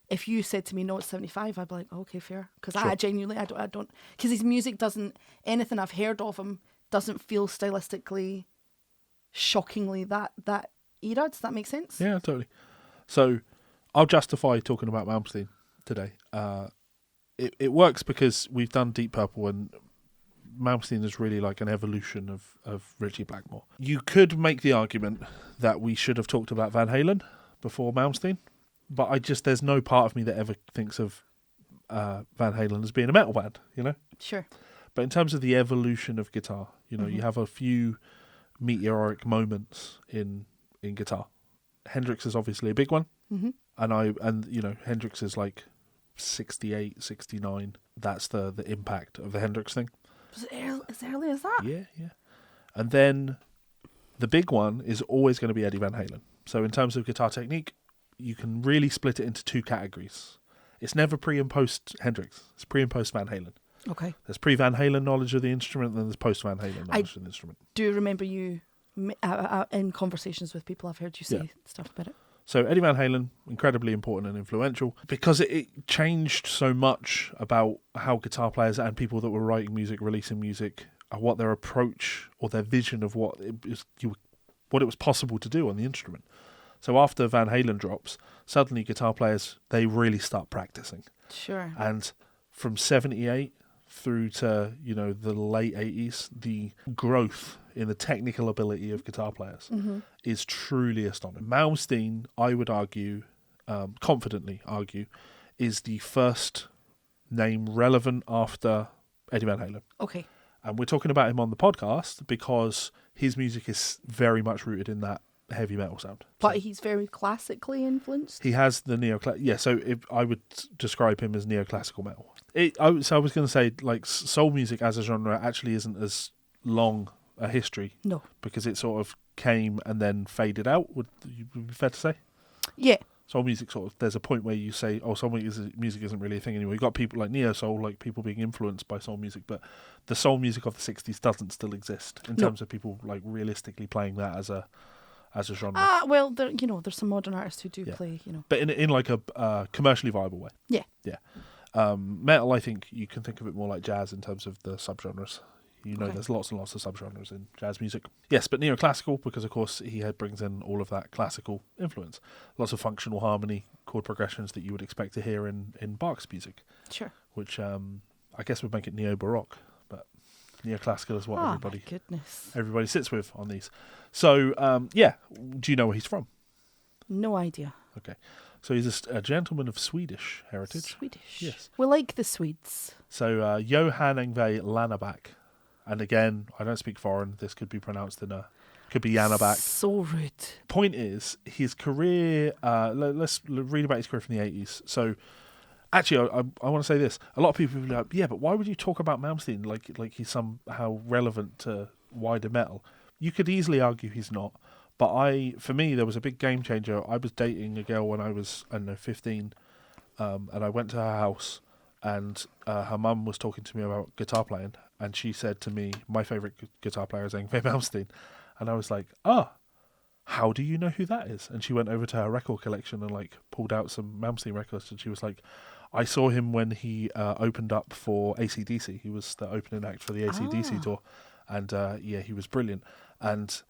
if you said to me, no, it's 75, I'd be like, okay, fair. Because sure. I genuinely, I don't, because his music doesn't, anything I've heard of him doesn't feel stylistically shockingly that era. Does that make sense? Yeah, totally. So I'll justify talking about Malmsteen today. It works because we've done Deep Purple, and Malmsteen is really like an evolution of Ritchie Blackmore. You could make the argument that we should have talked about Van Halen before Malmsteen, but there's no part of me that ever thinks of Van Halen as being a metal band, you know? Sure. But in terms of the evolution of guitar, you know, you have a few meteoric moments in guitar. Hendrix is obviously a big one. Mm-hmm. And you know, Hendrix is like 68, 69. That's the impact of the Hendrix thing. Was it as early as that? Yeah. And then the big one is always going to be Eddie Van Halen. So in terms of guitar technique, you can really split it into two categories. It's never pre and post Hendrix. It's pre and post Van Halen. Okay. There's pre-Van Halen knowledge of the instrument, and there's post-Van Halen knowledge of the instrument. Do remember you, in conversations with people, I've heard you say stuff about it. So Eddie Van Halen, incredibly important and influential, because it changed so much about how guitar players and people that were writing music, releasing music, what their approach or their vision of what it was possible to do on the instrument. So after Van Halen drops, suddenly guitar players, they really start practicing. Sure. And from 78 through to, you know, the late 80s, the growth in the technical ability of guitar players is truly astonishing. Malmsteen, I would argue, confidently argue, is the first name relevant after Eddie Van Halen. Okay. And we're talking about him on the podcast because his music is very much rooted in that heavy metal sound. But he's very classically influenced? He has the so I would describe him as neoclassical metal. So I was going to say, like, soul music as a genre actually isn't as long a history. No. Because it sort of came and then faded out, would be fair to say? Yeah. Soul music there's a point where you say, oh, soul music isn't really a thing anymore. You've got people like neo-soul, like people being influenced by soul music, but the soul music of the 60s doesn't still exist in terms of people, like, realistically playing that as a genre. Well, there's some modern artists who do play, But in like a commercially viable way. Yeah. Yeah. Metal, I think you can think of it more like jazz in terms of the subgenres. There's lots and lots of subgenres in jazz music. Yes, but neoclassical, because of course he brings in all of that classical influence. Lots of functional harmony, chord progressions that you would expect to hear in Bach's music. Sure. Which I guess would make it neo-baroque, but neoclassical is what everybody sits with on these. So, do you know where he's from? No idea. Okay. So he's a gentleman of Swedish heritage. Swedish. Yes. We like the Swedes. So Johan YNGWIE Lannebäck. And again, I don't speak foreign. This could be pronounced could be Janabak. So rude. Point is, his career, let's read about his career from the 80s. So, actually, I want to say this. A lot of people will be like, yeah, but why would you talk about Malmsteen like he's somehow relevant to wider metal? You could easily argue he's not. But for me, there was a big game changer. I was dating a girl when I was, 15, and I went to her house, and her mum was talking to me about guitar playing, and she said to me, my favourite guitar player is YNGWIE Malmsteen. And I was like, how do you know who that is? And she went over to her record collection and like pulled out some Malmsteen records, and she was like, I saw him when he opened up for AC/DC. He was the opening act for the AC/DC tour, and he was brilliant. And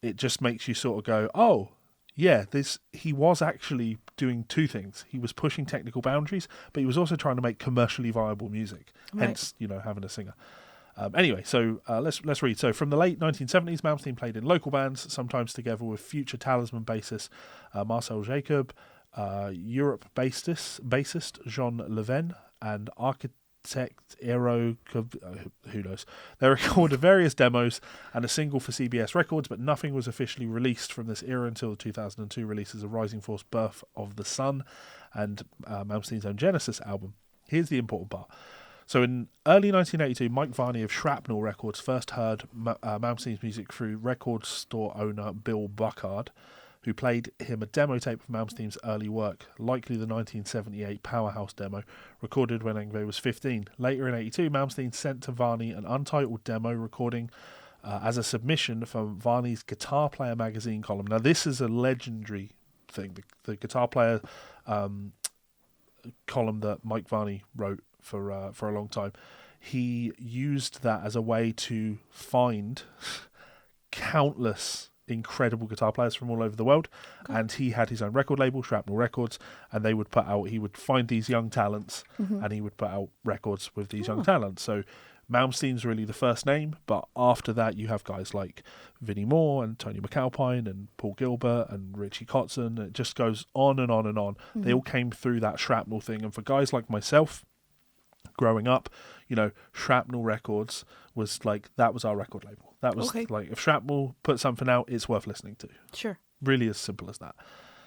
it just makes you sort of go, oh, yeah, he was actually doing two things. He was pushing technical boundaries, but he was also trying to make commercially viable music, hence, having a singer. Anyway, so let's read. So from the late 1970s, Malmsteen played in local bands, sometimes together with future Talisman bassist Marcel Jacob, Europe bassist Jean Leven, and architect Eero, who knows. They recorded various demos and a single for CBS Records, but nothing was officially released from this era until the 2002 releases of Rising Force Birth of the Sun and Malmsteen's own Genesis album. here's the important part. So in early 1982, Mike Varney of Shrapnel Records first heard Malmsteen's music through record store owner Bill Buckard, who played him a demo tape of Malmsteen's early work, likely the 1978 Powerhouse demo, recorded when Yngwie was 15. Later in 82, Malmsteen sent to Varney an untitled demo recording as a submission from Varney's Guitar Player magazine column. Now, this is a legendary thing. The Guitar Player column that Mike Varney wrote for a long time. He used that as a way to find countless incredible guitar players from all over the world, and he had his own record label, Shrapnel Records, and he would find these young talents, and he would put out records with these young talents. So Malmsteen's really the first name, but after that you have guys like Vinnie Moore and Tony McAlpine and Paul Gilbert and Richie Kotzen. It just goes on and on and on. They all came through that Shrapnel thing, and for guys like myself, growing up, Shrapnel Records was like, that was our record label. That was like, if Shrapnel put something out, it's worth listening to. Sure. Really as simple as that.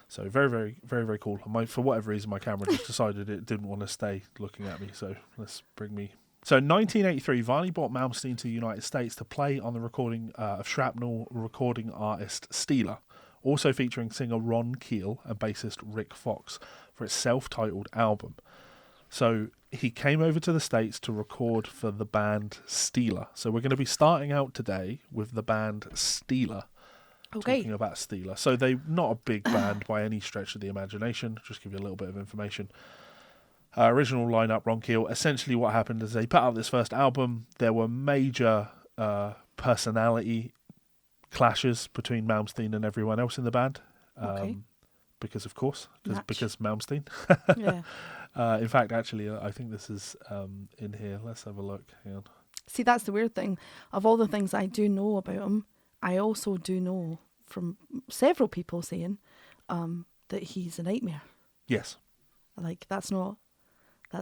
So very, very, very, very cool. For whatever reason, my camera just decided it didn't want to stay looking at me. So let's bring me. So in 1983, Varney brought Malmsteen to the United States to play on the recording of Shrapnel recording artist Steeler, also featuring singer Ron Keel and bassist Rick Fox for its self-titled album. So he came over to the States to record for the band Steeler. So we're going to be starting out today with the band Steeler. Okay. Talking about Steeler. So they're not a big band by any stretch of the imagination. Just give you a little bit of information. Original lineup, Ron Keel. Essentially what happened is they put out this first album. There were major personality clashes between Malmsteen and everyone else in the band. Because of course, because Malmsteen. Yeah. In fact, actually, I think this is in here. Let's have a look. Hang on. See, that's the weird thing. Of all the things I do know about him, I also do know from several people saying that he's a nightmare. Yes. Like, that's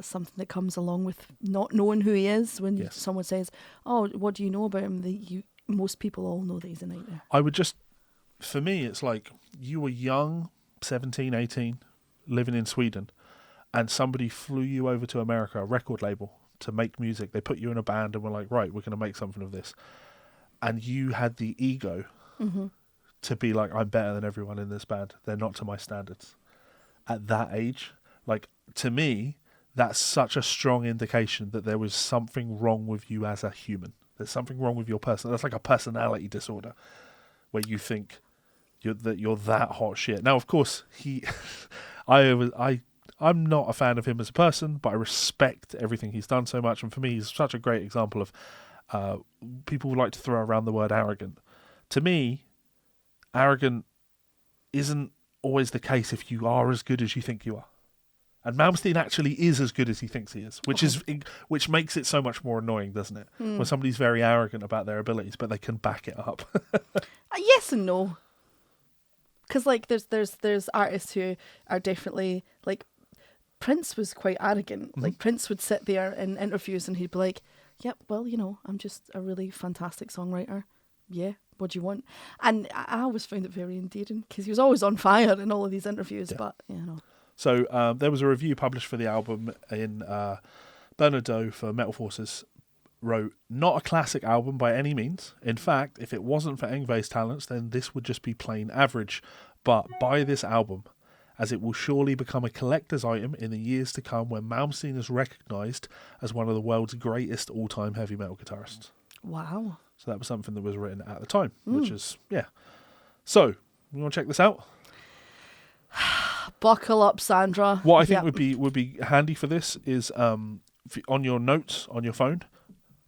something that comes along with not knowing who he is. When someone says, "Oh, what do you know about him?" Most people all know that he's a nightmare. For me, it's like you were young, 17, 18, living in Sweden, and somebody flew you over to America, a record label, to make music. They put you in a band and were like, right, we're going to make something of this. And you had the ego to be like, I'm better than everyone in this band. They're not to my standards. At that age, like, to me, that's such a strong indication that there was something wrong with you as a human. There's something wrong with your person. That's like a personality disorder where you think you're that hot shit. Now, of course, I'm not a fan of him as a person, but I respect everything he's done so much. And for me, he's such a great example of people like to throw around the word arrogant. To me, arrogant isn't always the case if you are as good as you think you are. And Malmsteen actually is as good as he thinks he is, which makes it so much more annoying, doesn't it? When somebody's very arrogant about their abilities, but they can back it up. Yes and no. Because like there's artists who are definitely like, Prince was quite arrogant. Like, Prince would sit there in interviews and he'd be like, "Yep, well, I'm just a really fantastic songwriter. Yeah, what do you want?" And I always found it very endearing because he was always on fire in all of these interviews. Yeah. But So there was a review published for the album in Bernard Doe for Metal Forces wrote, "Not a classic album by any means. In fact, if it wasn't for Yngwie's talents, then this would just be plain average. But buy this album, as it will surely become a collector's item in the years to come when Malmsteen is recognised as one of the world's greatest all-time heavy metal guitarists." Wow. So that was something that was written at the time, which is, yeah. So, you want to check this out? Buckle up, Sandra. What I think would be handy for this is on your notes on your phone,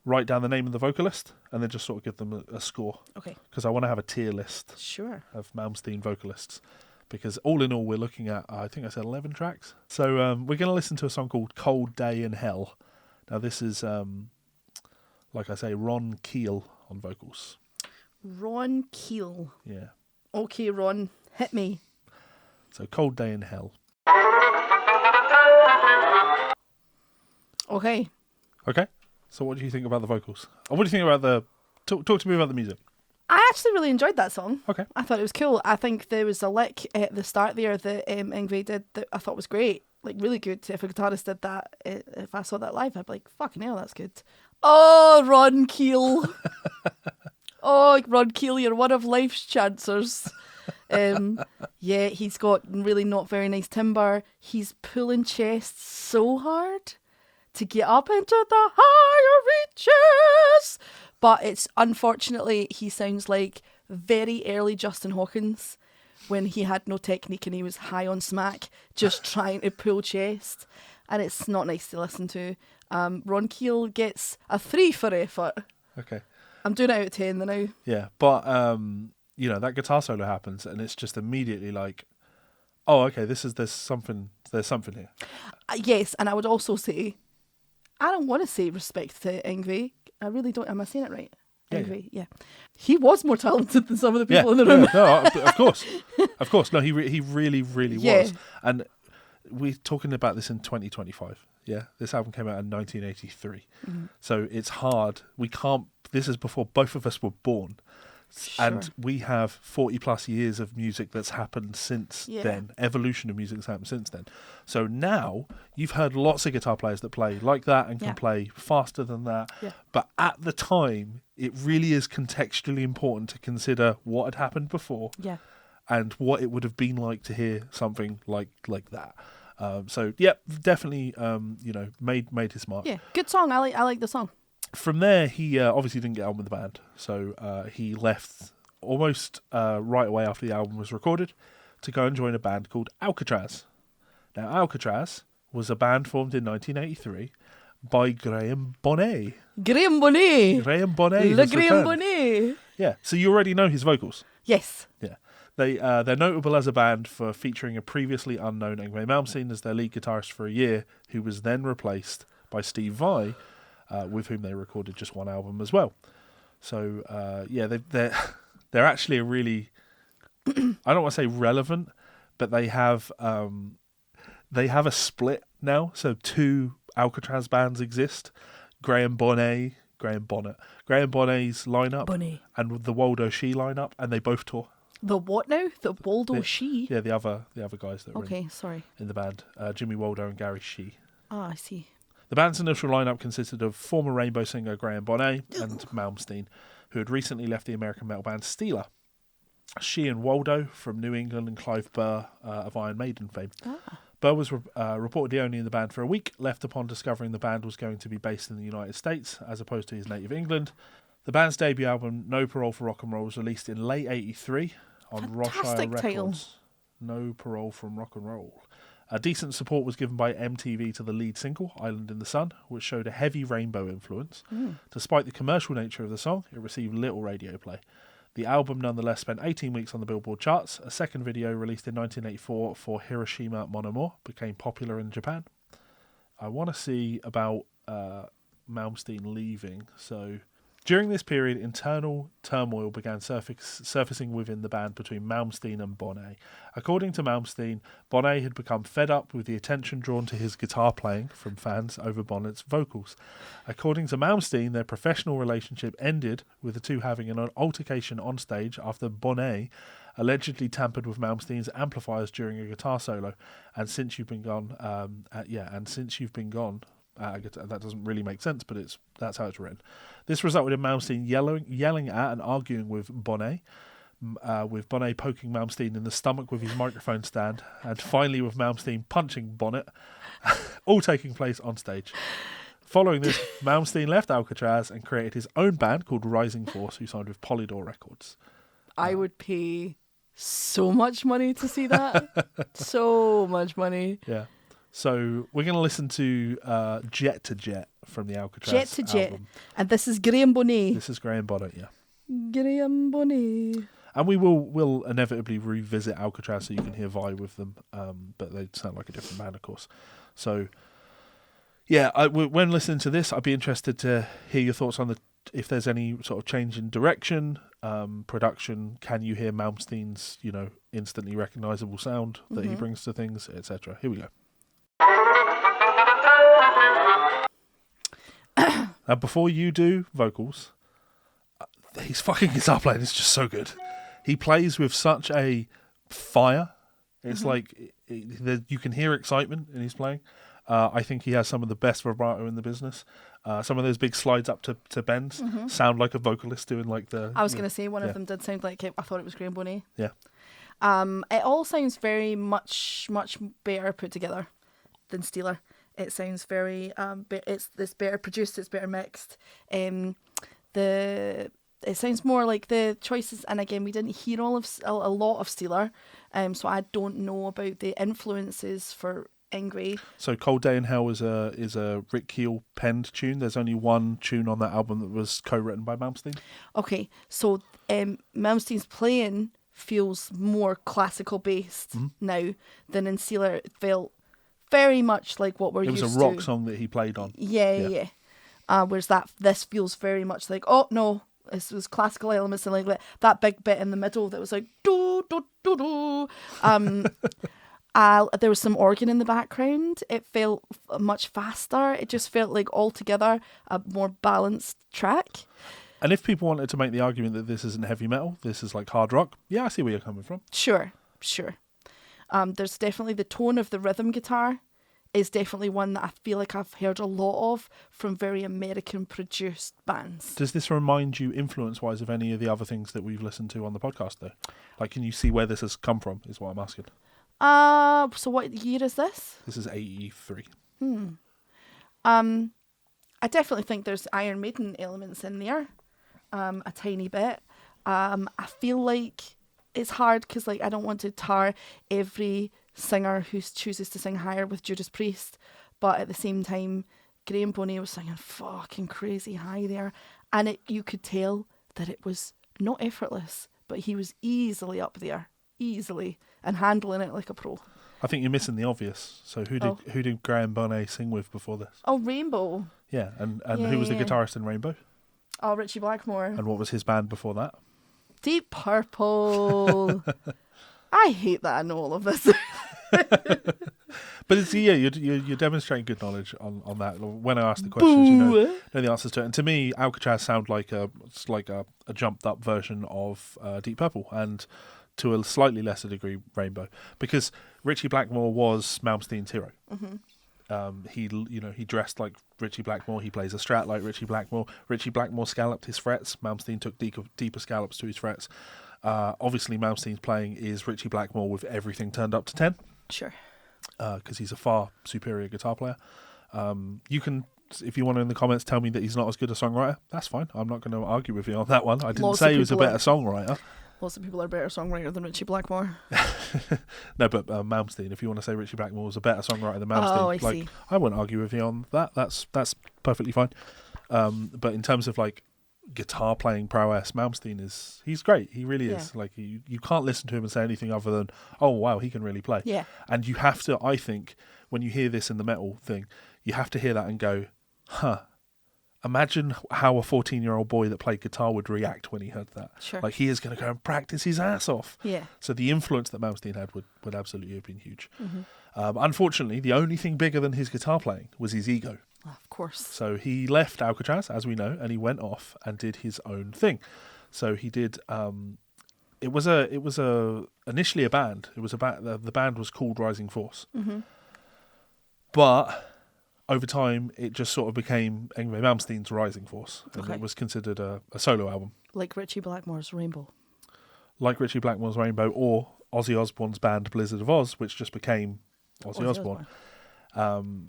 write down the name of the vocalist and then just sort of give them a score. Okay. Because I want to have a tier list of Malmsteen vocalists. Because all in all, we're looking at, I think I said 11 tracks. So we're going to listen to a song called Cold Day in Hell. Now this is, like I say, Ron Keel on vocals. Ron Keel. Yeah. Okay, Ron, hit me. So Cold Day in Hell. Okay. Okay. So what do you think about the vocals? Or what do you think about the... Talk to me about the music. I actually really enjoyed that song. Okay. I thought it was cool. I think there was a lick at the start there that Yngwie did that I thought was great. like really good. If a guitarist did that, if I saw that live, I'd be like, fucking hell, that's good. Oh, Ron Keel. Oh, Ron Keel, you're one of life's chancers. Yeah, he's got really not very nice timbre. He's pulling chests so hard to get up into the higher reaches. But it's unfortunately, he sounds like very early Justin Hawkins when he had no technique and he was high on smack, just trying to pull chest. And it's not nice to listen to. Ron Keel gets a 3 for effort. Okay. I'm doing it out of 10 now. Yeah, but, that guitar solo happens and it's just immediately like, oh, okay, there's something here. Yes, and I would also say, I don't want to say respect to YNGWIE. I really don't. Am I saying it right? YNGWIE, yeah. He was more talented than some of the people in the room. No, of course. Of course. No, he really, really was. And we're talking about this in 2025. Yeah, this album came out in 1983. Mm-hmm. So it's hard. This is before both of us were born. Sure. And we have 40 plus years of music that's happened since then. Evolution of music that's happened since then. So now you've heard lots of guitar players that play like that and can play faster than that. Yeah. But at the time, it really is contextually important to consider what had happened before and what it would have been like to hear something like that. Definitely, made his mark. Yeah, good song. I like the song. From there, he obviously didn't get on with the band, so he left almost right away after the album was recorded to go and join a band called Alcatraz. Now, Alcatraz was a band formed in 1983 by Graham Bonnet. Graham Bonnet! Graham Bonnet. Le Graham Bonnet! Yeah, so you already know his vocals. Yes. Yeah. They're notable as a band for featuring a previously unknown YNGWIE MALMSTEEN as their lead guitarist for a year, who was then replaced by Steve Vai, with whom they recorded just one album as well. So they're actually a really, I don't want to say relevant, but they have a split now. So 2 Alcatraz bands exist: Graham Bonnet's lineup and the Waldo She lineup, and they both tour. The what now? The Waldo She? Yeah, the other guys that are in the band, Jimmy Waldo and Gary She. Ah, I see. The band's initial lineup consisted of former Rainbow singer Graham Bonnet and Malmsteen, who had recently left the American metal band Steeler. She and Waldo from New England and Clive Burr of Iron Maiden fame. Burr was reportedly only in the band for a week, left upon discovering the band was going to be based in the United States as opposed to his native England. The band's debut album, No Parole for Rock and Roll, was released in late 83 on Roshire Records. Title. No Parole from Rock and Roll. A decent support was given by MTV to the lead single, Island in the Sun, which showed a heavy Rainbow influence. Despite the commercial nature of the song, it received little radio play. The album nonetheless spent 18 weeks on the Billboard charts. A second video released in 1984 for Hiroshima Mon Amour became popular in Japan. I want to see about Malmsteen leaving. So during this period, internal turmoil began surfacing within the band between Malmsteen and Bonnet. According to Malmsteen, Bonnet had become fed up with the attention drawn to his guitar playing from fans over Bonnet's vocals. According to Malmsteen, their professional relationship ended with the two having an altercation on stage after Bonnet allegedly tampered with Malmsteen's amplifiers during a guitar solo. And since you've been gone, that doesn't really make sense, but that's how it's written. This resulted in Malmsteen yelling at and arguing with Bonnet poking Malmsteen in the stomach with his microphone stand, and finally with Malmsteen punching Bonnet, all taking place on stage. Following this, Malmsteen left Alcatraz and created his own band called Rising Force, who signed with Polydor Records. I would pay so much money to see that. So much money. Yeah. So we're going to listen to Jet to Jet from the Alcatraz Jet to Jet. album. And this is Graham Bonnet. This is Graham Bonnet, yeah. Graham Bonnet. And we'll inevitably revisit Alcatraz so you can hear Vi with them, but they sound like a different band, of course. So, yeah, when listening to this, I'd be interested to hear your thoughts on if there's any sort of change in direction, production. Can you hear Malmsteen's, instantly recognisable sound that he brings to things, etc. Here we go. Now, before you do vocals, his fucking guitar playing is just so good. He plays with such a fire It's like you can hear excitement in his playing. I think he has some of the best vibrato in the business. Some of those big slides up to bends sound like a vocalist doing like the... I was going to say one of them did sound like it. I thought it was Graham Boney. Yeah. It all sounds very much better put together than Steeler. It sounds very it's better produced, it's better mixed. It sounds more like the choices, and again, we didn't hear a lot of Steeler, so I don't know about the influences for YNGWIE. So Cold Day in Hell is a Rick Keel penned tune. There's only one tune on that album that was co-written by Malmsteen. Okay, so Malmsteen's playing feels more classical based now than in Steeler. It felt very much like what we're used to. It was a rock song that he played on. Yeah. Whereas this feels very much like, oh no, this was classical elements and like that big bit in the middle that was like do do do do. There was some organ in the background. It felt much faster. It just felt like altogether a more balanced track. And if people wanted to make the argument that this isn't heavy metal, this is like hard rock, yeah, I see where you're coming from. Sure. There's definitely the tone of the rhythm guitar is definitely one that I feel like I've heard a lot of from very American produced bands. Does this remind you influence-wise of any of the other things that we've listened to on the podcast though? Like, can you see where this has come from is what I'm asking. So what year is this? This is 83. I definitely think there's Iron Maiden elements in there, a tiny bit. I feel like it's hard because like I don't want to tar every singer who chooses to sing higher with Judas Priest, but at the same time, Graham Boney was singing fucking crazy high there, and you could tell that it was not effortless, but he was easily up there, and handling it like a pro. I think you're missing the obvious. So who did Graham Boney sing with before this? Oh, Rainbow. Yeah, and who was the guitarist in Rainbow? Oh, Richie Blackmore. And what was his band before that? Deep Purple. I hate that I know all of this. But it's you're demonstrating good knowledge on that. When I ask the questions, you know the answers to it. And to me, Alcatraz sound like a jumped up version of Deep Purple, and to a slightly lesser degree Rainbow, because Richie Blackmore was Malmsteen's hero. He dressed like Richie Blackmore. He plays a Strat like Richie Blackmore. Richie Blackmore scalloped his frets. Malmsteen took deeper scallops to his frets. Obviously, Malmsteen's playing is Richie Blackmore with everything turned up to 10. Sure. Because he's a far superior guitar player. You can, if you want to in the comments tell me that he's not as good a songwriter, that's fine. I'm not going to argue with you on that one. I didn't say he was a better songwriter. Lots of people are a better songwriter than Richie Blackmore. No, but Malmsteen, if you want to say Richie Blackmore was a better songwriter than Malmsteen, I see. I wouldn't argue with you on that. That's perfectly fine. But in terms of like guitar playing prowess, Malmsteen he's great. He really is. Like you can't listen to him and say anything other than, oh wow, he can really play. Yeah. And you have to, I think, when you hear this in the metal thing, you have to hear that and go, huh. Imagine how a 14-year-old boy that played guitar would react when he heard that. Sure. Like, he is going to go and practice his ass off. Yeah. So the influence that Malmsteen had would absolutely have been huge. Unfortunately, the only thing bigger than his guitar playing was his ego. Of course. So he left Alcatraz, as we know, and he went off and did his own thing. So he did. It was initially a band. It was the band was called Rising Force. But over time, it just sort of became YNGWIE Malmsteen's Rising Force, and it was considered a solo album. Like Richie Blackmore's Rainbow. Like Richie Blackmore's Rainbow, or Ozzy Osbourne's band Blizzard of Oz, which just became Ozzy Osbourne.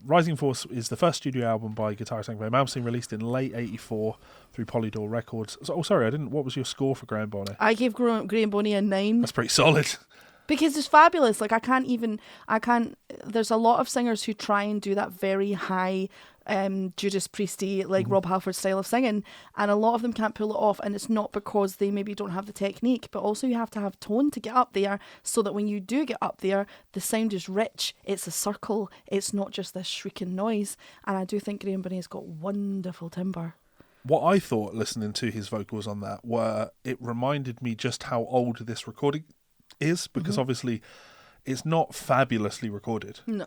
Rising Force is the first studio album by guitarist YNGWIE Malmsteen, released in late '84 through Polydor Records. What was your score for Graham Boney? I gave Graham Boney a 9. That's pretty solid. Because it's fabulous. Like, there's a lot of singers who try and do that very high Judas Priesty, like Rob Halford style of singing, and a lot of them can't pull it off, and it's not because they maybe don't have the technique, but also you have to have tone to get up there, so that when you do get up there, the sound is rich, it's a circle, it's not just this shrieking noise. And I do think Graham Boney has got wonderful timbre. What I thought listening to his vocals on that it reminded me just how old this recording is, because obviously it's not fabulously recorded. No.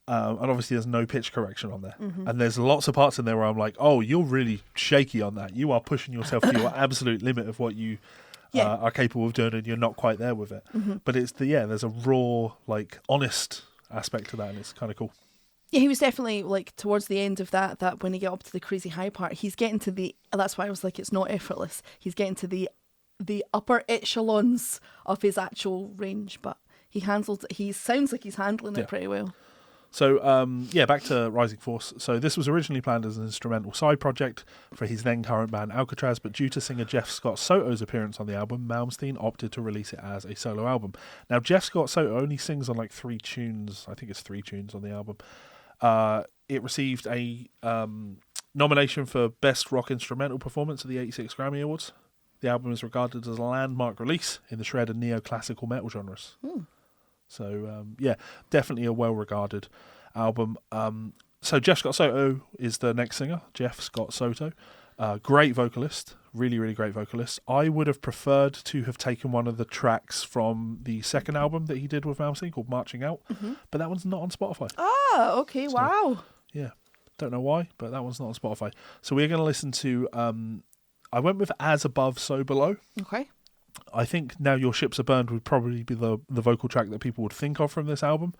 And obviously there's no pitch correction on there. And there's lots of parts in there where I'm like, oh, you're really shaky on that. You are pushing yourself to your absolute limit of what you are capable of doing, and you're not quite there with it. But it's there's a raw, like, honest aspect to that, and it's kind of cool. Yeah, he was definitely, like, towards the end of that when he get up to the crazy high part, he's getting to that's why I was like, it's not effortless. He's getting to the upper echelons of his actual range, but he sounds like he's handling it pretty well. So, back to Rising Force. So this was originally planned as an instrumental side project for his then current band Alcatraz, but due to singer Jeff Scott Soto's appearance on the album, Malmsteen opted to release it as a solo album. Now, Jeff Scott Soto only sings on like 3 tunes. I think it's 3 tunes on the album. It received a nomination for Best Rock Instrumental Performance at the 86 Grammy Awards. The album is regarded as a landmark release in the shred and neo-classical metal genres. So, definitely a well-regarded album. So Jeff Scott Soto is the next singer, Jeff Scott Soto. Great vocalist, really, really great vocalist. I would have preferred to have taken one of the tracks from the second album that he did with Musing called Marching Out, but that one's not on Spotify. Ah, okay, so, wow. Yeah, don't know why, but that one's not on Spotify. So we're going to listen to, I went with As Above, So Below. Okay. I think Now Your Ships Are Burned would probably be the vocal track that people would think of from this album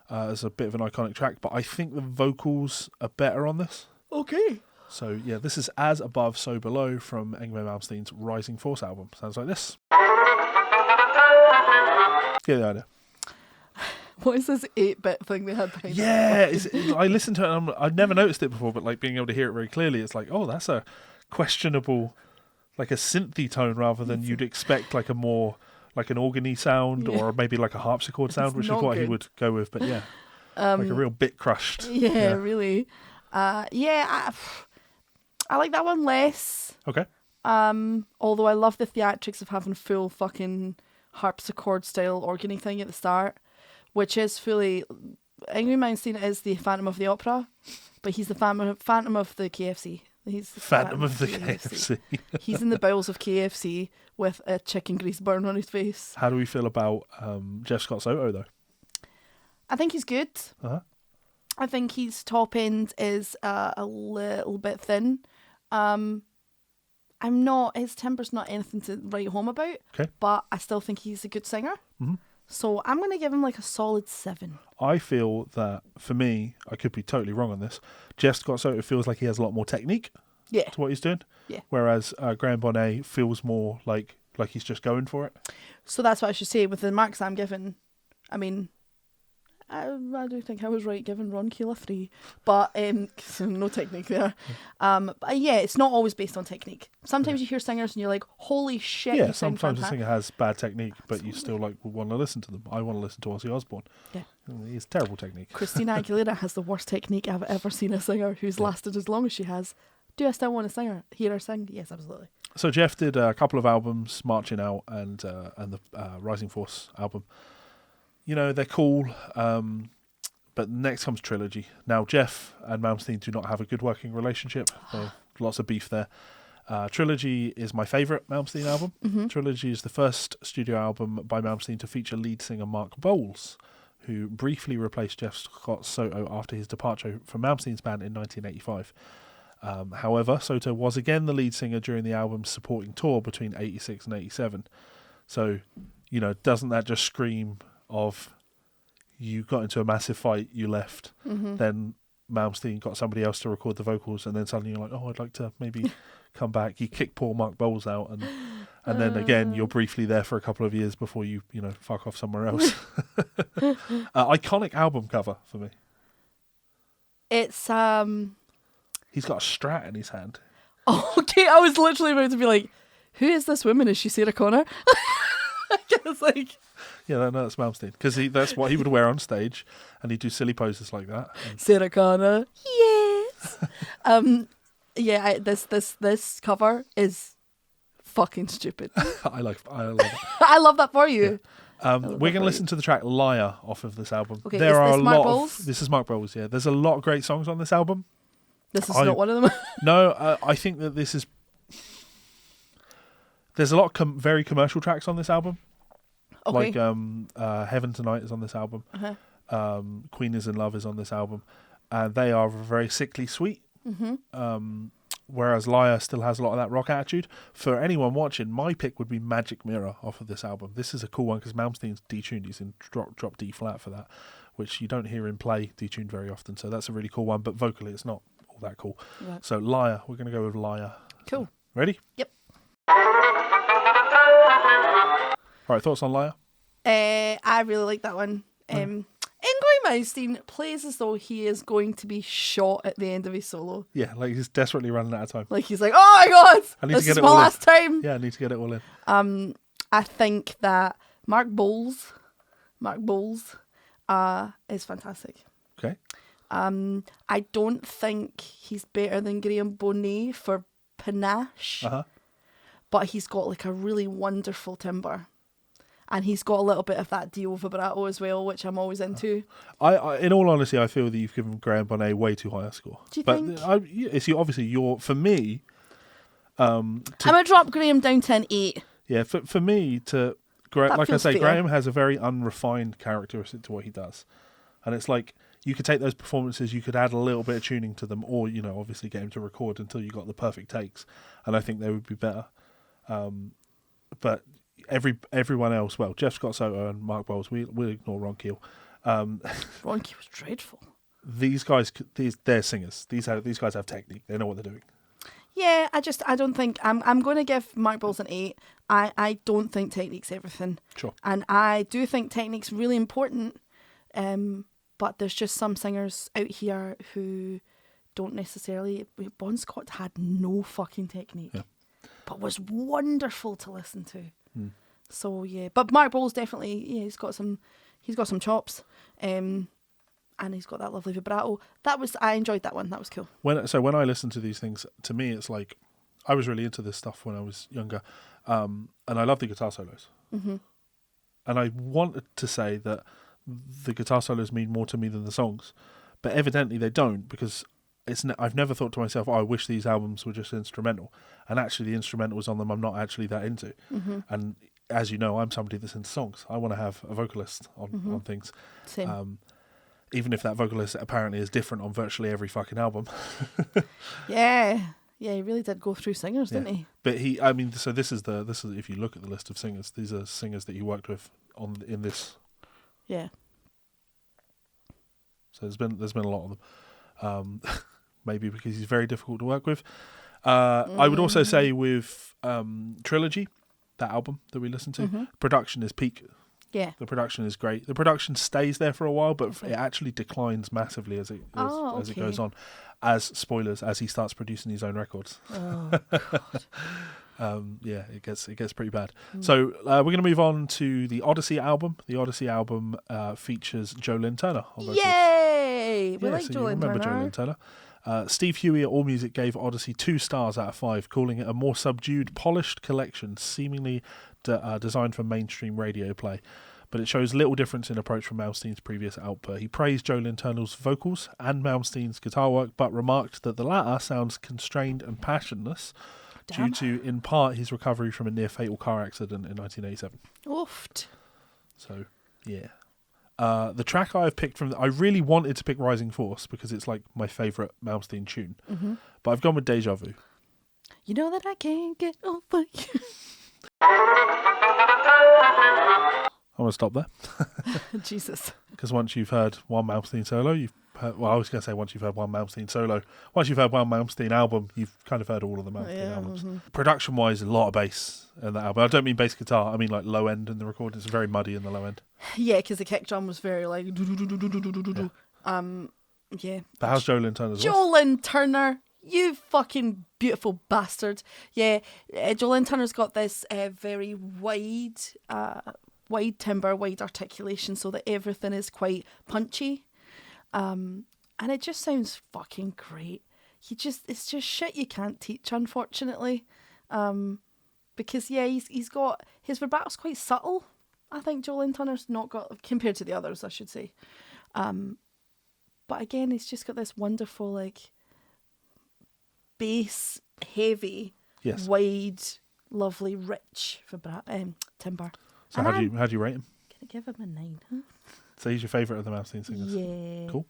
as a bit of an iconic track, but I think the vocals are better on this. Okay. So, yeah, this is As Above, So Below from YNGWIE MALMSTEEN's Rising Force album. Sounds like this. Get the idea. What is this 8-bit thing they had behind I listened to it and I'd never noticed it before, but like being able to hear it very clearly, it's like, oh, that's a questionable... like a synthy tone rather than you'd expect like a more like an organy sound or maybe like a harpsichord sound, which is what he would go with. But like a real bit crushed. Yeah, really. I like that one less. Okay. Although I love the theatrics of having full fucking harpsichord style organy thing at the start, which is fully. YNGWIE MALMSTEEN is the Phantom of the Opera, but he's the Phantom of the KFC. He's the Phantom of the KFC. He's in the bowels of KFC with a chicken grease burn on his face. How do we feel about Jeff Scott Soto, though? I think he's good. Uh-huh. I think his top end is a little bit thin. His timber's not anything to write home about, but I still think he's a good singer. Mm-hmm. So I'm going to give him like a solid 7. I feel that, for me, I could be totally wrong on this, Jeff Scott Soto feels like he has a lot more technique to what he's doing. Yeah. Whereas Graham Bonnet feels more like he's just going for it. So that's what I should say with the marks I'm giving. I mean, I do think I was right giving Ron Keel a 3, but no technique there. But it's not always based on technique. Sometimes you hear singers and you're like, holy shit. Yeah, sometimes a singer has bad technique, but you still would want to listen to them. I want to listen to Ozzy Osbourne. Yeah. He has terrible technique. Christina Aguilera has the worst technique I've ever seen a singer who's lasted as long as she has. Do I still want to hear her sing? Yes, absolutely. So Jeff did a couple of albums, Marching Out and the Rising Force album. You know, they're cool, but next comes Trilogy. Now, Jeff and Malmsteen do not have a good working relationship. Lots of beef there. Trilogy is my favourite Malmsteen album. Mm-hmm. Trilogy is the first studio album by Malmsteen to feature lead singer Mark Bowles, who briefly replaced Jeff Scott Soto after his departure from Malmsteen's band in 1985. However, Soto was again the lead singer during the album's supporting tour between 86 and 87. So, you know, doesn't that just scream of you got into a massive fight, you left, then Malmsteen got somebody else to record the vocals, and then suddenly you're like, oh, I'd like to maybe come back. You kick poor Mark Bowles out, and then again you're briefly there for a couple of years before you fuck off somewhere else. Iconic album cover for me. It's he's got a Strat in his hand. Oh, okay, I was literally about to be like, who is this woman? Is she Sarah Connor? It's like, yeah, no, that's Malmsteen, because that's what he would wear on stage, and he'd do silly poses like that. Sarah Connor, yes. This cover is fucking stupid. I love it. I love that for you. Yeah. We're going to listen to the track Liar off of this album. Okay, This is Mark Bowles, yeah. There's a lot of great songs on this album. This is not one of them. No, I think that this is... There's a lot of very commercial tracks on this album. Okay. Like Heaven Tonight is on this album. Uh-huh. Queen Is In Love is on this album. And they are very sickly sweet. Mm-hmm. whereas Liar still has a lot of that rock attitude. For anyone watching, my pick would be Magic Mirror off of this album. This is a cool one because Malmsteen's detuned. He's in drop D flat for that, which you don't hear in play detuned very often. So that's a really cool one, but vocally it's not all that cool. Right. So Liar, we're going to go with Liar. Cool. So, ready? Yep. Right, thoughts on Liar? I really like that one. YNGWIE MALMSTEEN plays as though he is going to be shot at the end of his solo. Yeah, like he's desperately running out of time. Like he's like, oh my god, this is my last time. Yeah, I need to get it all in. I think that Mark Bowles is fantastic. Okay. I don't think he's better than Graham Bonet for panache, but he's got like a really wonderful timbre. And he's got a little bit of that Dio vibrato as well, which I'm always into. I in all honesty, I feel that you've given Graham Bonet way too high a score. Do you think? It's obviously for me. I'm going to drop Graham down to an 8. Yeah, for me, like I say, fair. Graham has a very unrefined characteristic to what he does. And it's like, you could take those performances, you could add a little bit of tuning to them, or, obviously get him to record until you got the perfect takes. And I think they would be better. But everyone else, well, Jeff Scott Soto and Mark Bowles, we'll ignore Ron Keel. Ron Keel was dreadful. These guys, they're singers. These guys have technique. They know what they're doing. Yeah, I don't think I'm going to give Mark Bowles an 8. I don't think technique's everything. Sure. And I do think technique's really important. But there's just some singers out here who don't necessarily. Bon Scott had no fucking technique, but was wonderful to listen to. So yeah, but Mark Bowles definitely, he's got some chops, and he's got that lovely vibrato. I enjoyed that one. That was cool. When I listen to these things, to me it's like I was really into this stuff when I was younger, and I love the guitar solos. Mm-hmm. And I wanted to say that the guitar solos mean more to me than the songs, but evidently they don't, because I've never thought to myself, I wish these albums were just instrumental. And actually the instrumentals on them I'm not actually that into. Mm-hmm. And as you know, I'm somebody that's into songs. I want to have a vocalist on things. Same. Even if that vocalist apparently is different on virtually every fucking album. Yeah, he really did go through singers, didn't he? But this is if you look at the list of singers, these are singers that he worked with in this. Yeah. So there's been a lot of them. Maybe because he's very difficult to work with. I would also say with Trilogy, that album that we listened to, production is peak. Yeah. The production is great. The production stays there for a while, but it actually declines massively as it goes on. As he starts producing his own records. Oh, God. It gets pretty bad. So we're going to move on to the Odyssey album. The Odyssey album features Jolyn Turner on vocals. Yay! We like so Jolyn Turner. Jolyn Turner. Steve Huey at AllMusic gave Odyssey 2 stars out of 5, calling it a more subdued, polished collection, seemingly designed for mainstream radio play. But it shows little difference in approach from Malmsteen's previous output. He praised Jolyn Turner's vocals and Malmsteen's guitar work, but remarked that the latter sounds constrained and passionless due to, in part, his recovery from a near-fatal car accident in 1987. Oofed. So, yeah. The track I've picked I really wanted to pick Rising Force because it's like my favourite Malmsteen tune. Mm-hmm. But I've gone with Deja Vu. You know that I can't get over you. I want to stop there. Jesus. Because once you've heard one Malmsteen solo, I was going to say once you've heard one Malmsteen solo, once you've heard one Malmsteen album, you've kind of heard all of the Malmsteen albums. Mm-hmm. Production-wise, a lot of bass in that album. I don't mean bass guitar, I mean like low end in the recording. It's very muddy in the low end. Yeah, because the kick drum was very like... Yeah. But how's Jolyn Turner's voice? Jolyn Turner, you fucking beautiful bastard. Yeah, Jolyn Turner's got this very wide timbre, wide articulation, so that everything is quite punchy. And it just sounds fucking great. It's just shit you can't teach, unfortunately. Because he's got his vibrato's quite subtle. I think Jolyn Turner's not got, compared to the others, I should say. But again, he's just got this wonderful, like, bass, heavy, wide, lovely, rich timbre. So how do you rate him? Gonna give him a 9, huh? So he's your favourite of the Malmsteen singers? Yeah. Cool.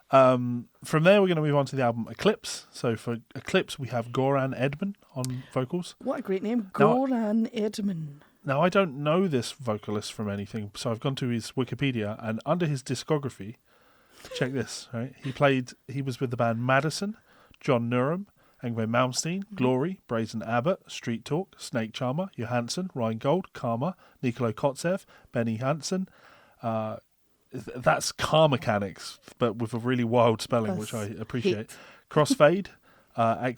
From there, we're going to move on to the album Eclipse. So for Eclipse, we have Goran Edman on vocals. What a great name, Goran Edman. Now, I don't know this vocalist from anything, so I've gone to his Wikipedia, and under his discography, check this, right? He was with the band Madison, John Norum, YNGWIE MALMSTEEN, Glory, Brazen Abbott, Street Talk, Snake Charmer, Johansson, Rheingold, Karma, Nicolo Kotzev, Benny Hansen. That's Car Mechanics, but with a really wild spelling, which I appreciate. Crossfade,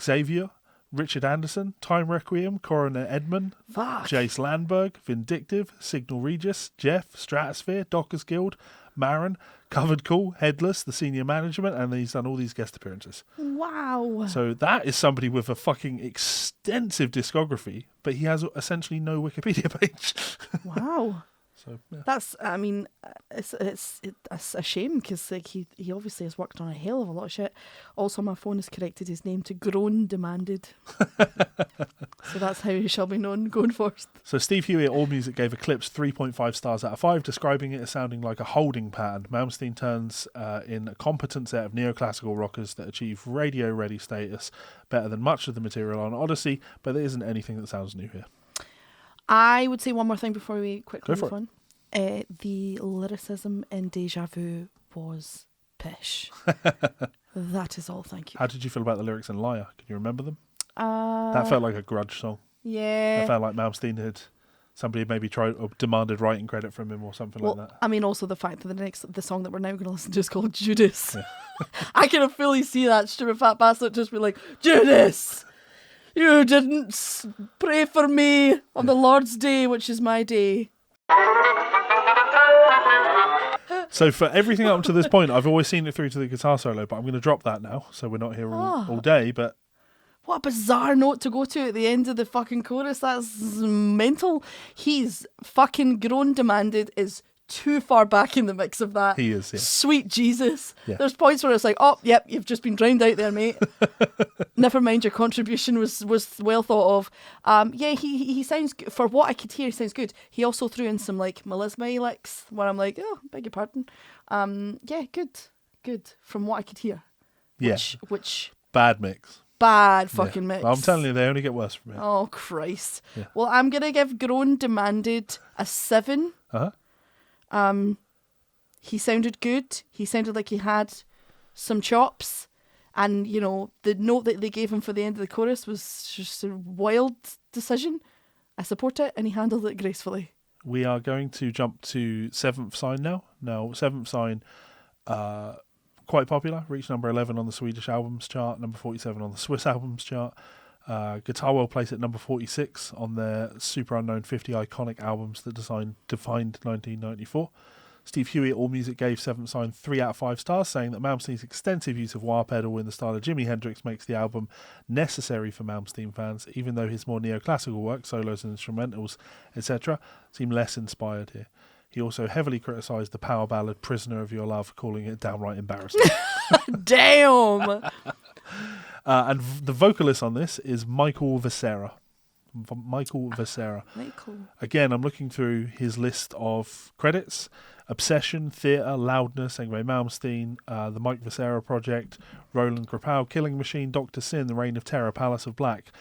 Xavier, Richard Anderson, Time Requiem, Coroner Edmund, Jace Landberg, Vindictive, Signal Regis, Jeff, Stratosphere, Dockers Guild, Marin, Covered Cool, Headless, the senior management, and he's done all these guest appearances. Wow. So that is somebody with a fucking extensive discography, but he has essentially no Wikipedia page. Wow. So yeah. That's, I mean, it's a shame because like he obviously has worked on a hell of a lot of shit. Also, my phone has corrected his name to Grown Demanded. So that's how he shall be known going forth. So Steve Huey at AllMusic gave Eclipse 3.5 stars out of 5, describing it as sounding like a holding pattern. Malmsteen turns in a competent set of neoclassical rockers that achieve radio-ready status better than much of the material on Odyssey, but there isn't anything that sounds new here. I would say one more thing before we quickly Go for move on. The lyricism in Deja Vu was pish. That is all, thank you. How did you feel about the lyrics in Liar? Can you remember them? That felt like a grudge song. Yeah. It felt like Malmsteen had somebody maybe tried or demanded writing credit from him or something like that. I mean, also the fact that the song that we're now going to listen to is called Judas. Yeah. I can fully see that stupid fat bastard just be like, Judas! You didn't pray for me on the Lord's Day, which is my day. So for everything up to this point, I've always seen it through to the guitar solo, but I'm going to drop that now, so we're not here all day. But what a bizarre note to go to at the end of the fucking chorus. That's mental. He's fucking Grown Demanded is too far back in the mix of that. He is, yeah. Sweet Jesus. Yeah. There's points where it's like, oh, yep, you've just been drowned out there, mate. Never mind, your contribution was well thought of. Yeah, he sounds good. For what I could hear, he sounds good. He also threw in some like melisma licks where I'm like, oh, beg your pardon. Yeah, good. From what I could hear. Yeah. Which bad mix. Bad fucking mix. I'm telling you, they only get worse from here. Oh, Christ. Yeah. Well, I'm going to give Grown Demanded a 7. Uh-huh. He sounded good. He sounded like he had some chops. And, you know, the note that they gave him for the end of the chorus was just a wild decision. I support it, and he handled it gracefully. We are going to jump to Seventh Sign now. Now, Seventh Sign, quite popular, reached number 11 on the Swedish albums chart, number 47 on the Swiss albums chart. Guitar World placed it number 46 on their super unknown 50 iconic albums that defined 1994. Steve Huey at AllMusic gave Seventh Sign 3 out of 5 stars, saying that Malmsteen's extensive use of wah pedal in the style of Jimi Hendrix makes the album necessary for Malmsteen fans, even though his more neoclassical work, solos and instrumentals, etc., seem less inspired here. He also heavily criticised the power ballad Prisoner of Your Love, calling it downright embarrassing. Damn! And the vocalist on this is Michael Viscera. Michael. Again, I'm looking through his list of credits. Obsession, Theatre, Loudness, YNGWIE MALMSTEEN, the Mike Viscera Project, Roland Grapow, Killing Machine, Dr. Sin, The Reign of Terror, Palace of Black,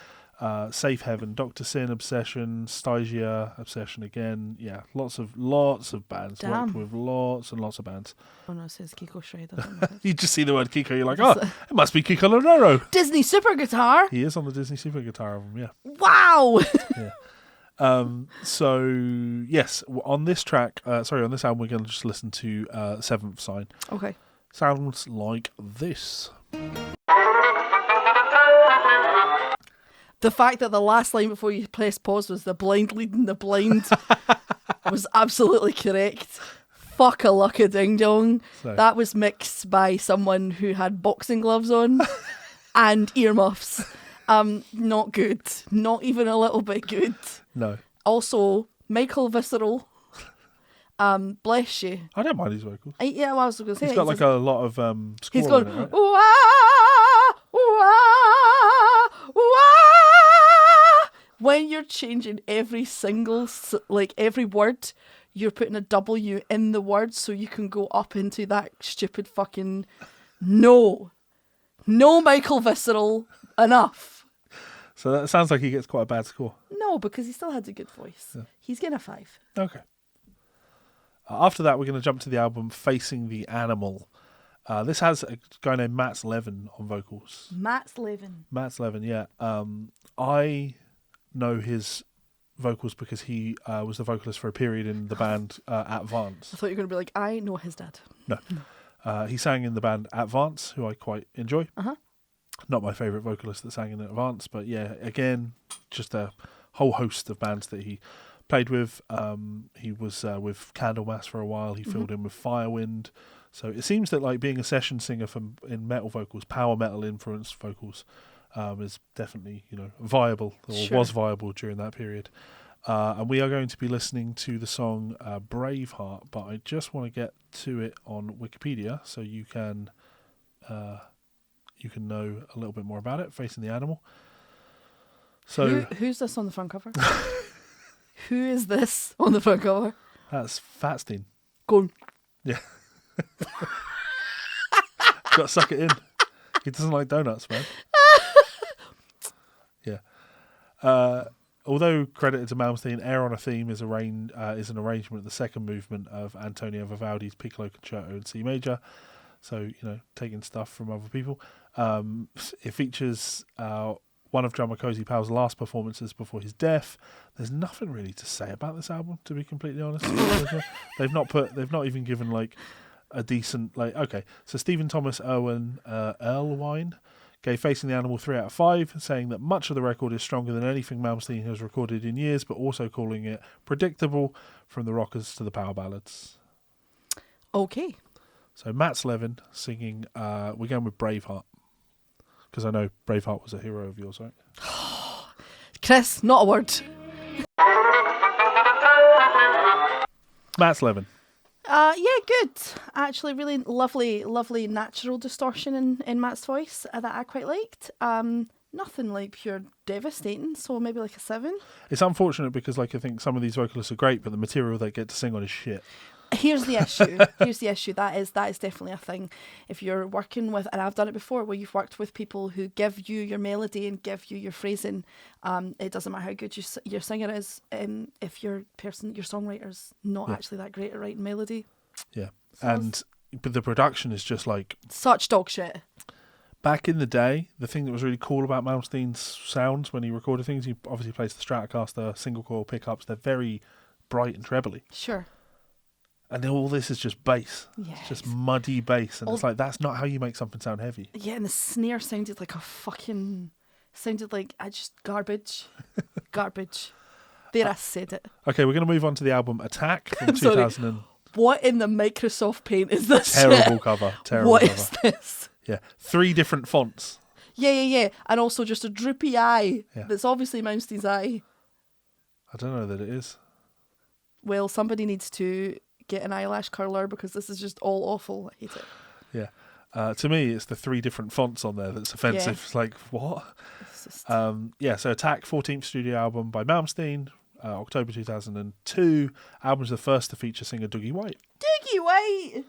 Safe Heaven, Dr. Sin, Obsession, Stygia, Obsession again. Yeah, lots of bands. Damn. Worked with lots and lots of bands. Oh no, it says Kiko Schrader. You just see the word Kiko, you're like, oh, it must be Kiko Loureiro. Disney Super Guitar. He is on the Disney Super Guitar album, yeah. Wow. Yeah. So yes, on this album, we're going to just listen to Seventh Sign. Okay. Sounds like this. The fact that the last line before you press pause was the blind leading the blind was absolutely correct. Fuck a luck a ding dong. So. That was mixed by someone who had boxing gloves on and earmuffs. Not good. Not even a little bit good. No. Also, Michael Visceral. Bless you. I don't mind his vocals. Yeah, well, I was going to say. He's got like a lot of score he's gone, in it, right? wah, wah, wah. When you're changing every single, like every word, you're putting a W in the word so you can go up into that stupid fucking No Michael Visceral, enough. So that sounds like he gets quite a bad score. No, because he still had a good voice. Yeah. He's getting a 5. Okay. After that, we're going to jump to the album Facing the Animal. This has a guy named Mats Levin on vocals. Mats Levin, yeah. I know his vocals because he was the vocalist for a period in the band Advance. I thought you were going to be like, I know his dad. No. He sang in the band Advance, who I quite enjoy. Uh-huh. Not my favourite vocalist that sang in Advance, but yeah, again, just a whole host of bands that he played with. He was with Candlemass for a while. He filled in with Firewind. So it seems that like being a session singer in metal vocals, power metal influenced vocals, is definitely viable or was viable during that period. And we are going to be listening to the song Braveheart, but I just want to get to it on Wikipedia so you can know a little bit more about it. Facing the Animal. So who's this on the front cover? Who is this on the front cover? That's Fatstein. Go on. Yeah. Got to suck it in. He doesn't like donuts, man. Yeah. Although credited to Malmsteen, Air on a Theme is an arrangement of the second movement of Antonio Vivaldi's Piccolo Concerto in C major. So, taking stuff from other people. It features one of drummer Cozy Powell's last performances before his death. There's nothing really to say about this album, to be completely honest. They've not even given like a decent okay. So Stephen Thomas Erlewine gave Facing the Animal 3 out of 5, saying that much of the record is stronger than anything Malmsteen has recorded in years, but also calling it predictable from the rockers to the power ballads. Okay. So Mats Levin singing, we're going with Braveheart. Because I know Braveheart was a hero of yours, right? Chris, not a word. Mats Levin. Yeah, good. Actually, really lovely natural distortion in Matt's voice that I quite liked. Nothing like pure devastating, so maybe like a 7. It's unfortunate because I think some of these vocalists are great, but the material they get to sing on is shit. Here's the issue. That is definitely a thing. If you're working with, and I've done it before, where you've worked with people who give you your melody and give you your phrasing, it doesn't matter how good your singer is, if your songwriter's not actually that great at writing melody. Yeah, but the production is just like such dog shit. Back in the day, the thing that was really cool about Malmsteen's sounds when he recorded things, he obviously plays the Stratocaster single coil pickups. They're very bright and trebly. Sure. And then all this is just bass. Yes. It's just muddy bass. And it's like, that's not how you make something sound heavy. Yeah, and the snare sounded like garbage. Garbage. There, I said it. Okay, we're going to move on to the album Attack from 2000. What in the Microsoft Paint is this? Terrible cover. What is this? Yeah. 3 different fonts. Yeah. And also just a droopy eye. Yeah. That's obviously Malmsteen's eye. I don't know that it is. Well, somebody needs to get an eyelash curler because this is just all awful. I hate it. Yeah. To me, it's the 3 different fonts on there that's offensive. Yeah. It's like, what? It's just... so Attack, 14th studio album by Malmsteen, October 2002. Album's the first to feature singer Dougie White. Dougie White!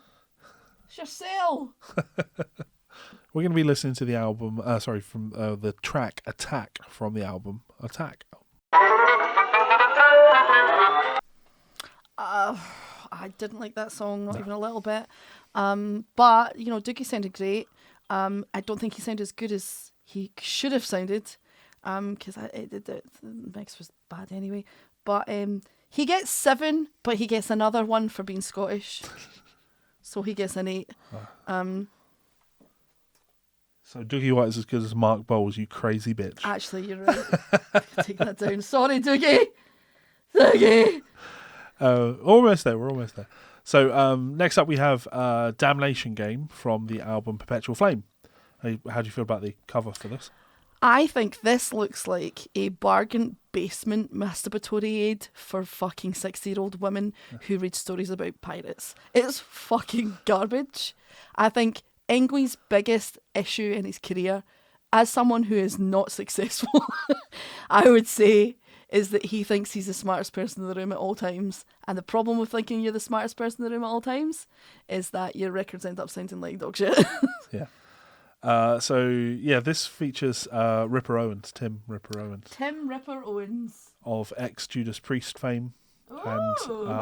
Giselle! We're going to be listening to the album, from the track Attack from the album Attack. I didn't like that song, not even a little bit. But, Dougie sounded great. I don't think he sounded as good as he should have sounded, because the mix was bad anyway. But he gets 7, but he gets another 1 for being Scottish. So he gets an 8. So Dougie White is as good as Mark Bowles, you crazy bitch. Actually, you're right. Take that down. Sorry, Dougie. Dougie. We're almost there. So next up we have Damnation Game from the album Perpetual Flame. How do you feel about the cover for this? I think this looks like a bargain basement masturbatory aid for fucking 60-year-old women who read stories about pirates. It's fucking garbage. I think YNGWIE's biggest issue in his career, as someone who is not successful, I would say, is that he thinks he's the smartest person in the room at all times. And the problem with thinking you're the smartest person in the room at all times is that your records end up sounding like dog shit. Yeah. This features Ripper Owens, Tim Ripper Owens. Tim Ripper Owens. Of ex-Judas Priest fame and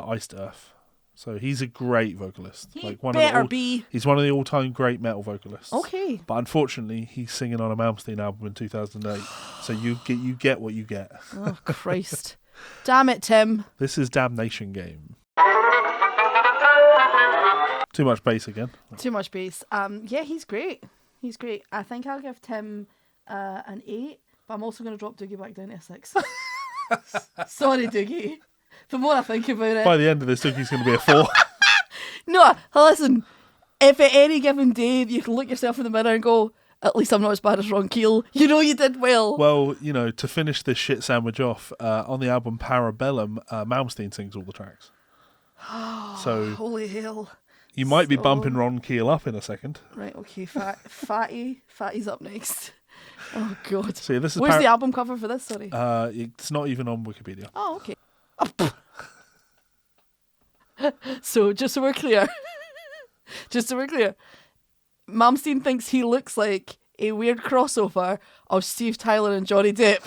Iced Earth. So he's a great vocalist. He's one of the all-time great metal vocalists. Okay. But unfortunately, he's singing on a Malmsteen album in 2008. So you get what you get. Oh, Christ. Damn it, Tim. This is Damnation Game. Too much bass again. Too much bass. Yeah, he's great. He's great. I think I'll give Tim an 8, but I'm also going to drop Doogie back down to a 6. Sorry, Doogie. The more I think about it... By the end of this, Doogie's going to be a 4. No, listen. If at any given day you can look yourself in the mirror and go, at least I'm not as bad as Ron Keel, you know you did well. Well, to finish this shit sandwich off, on the album Parabellum, Malmsteen sings all the tracks. So holy hell. You might be bumping Ron Keel up in a second. Right, okay. Fatty's up next. Oh, God. So this is Where's the album cover for this, sorry? It's not even on Wikipedia. Oh, okay. So, just so we're clear, Malmsteen thinks he looks like a weird crossover of Steve Tyler and Johnny Depp.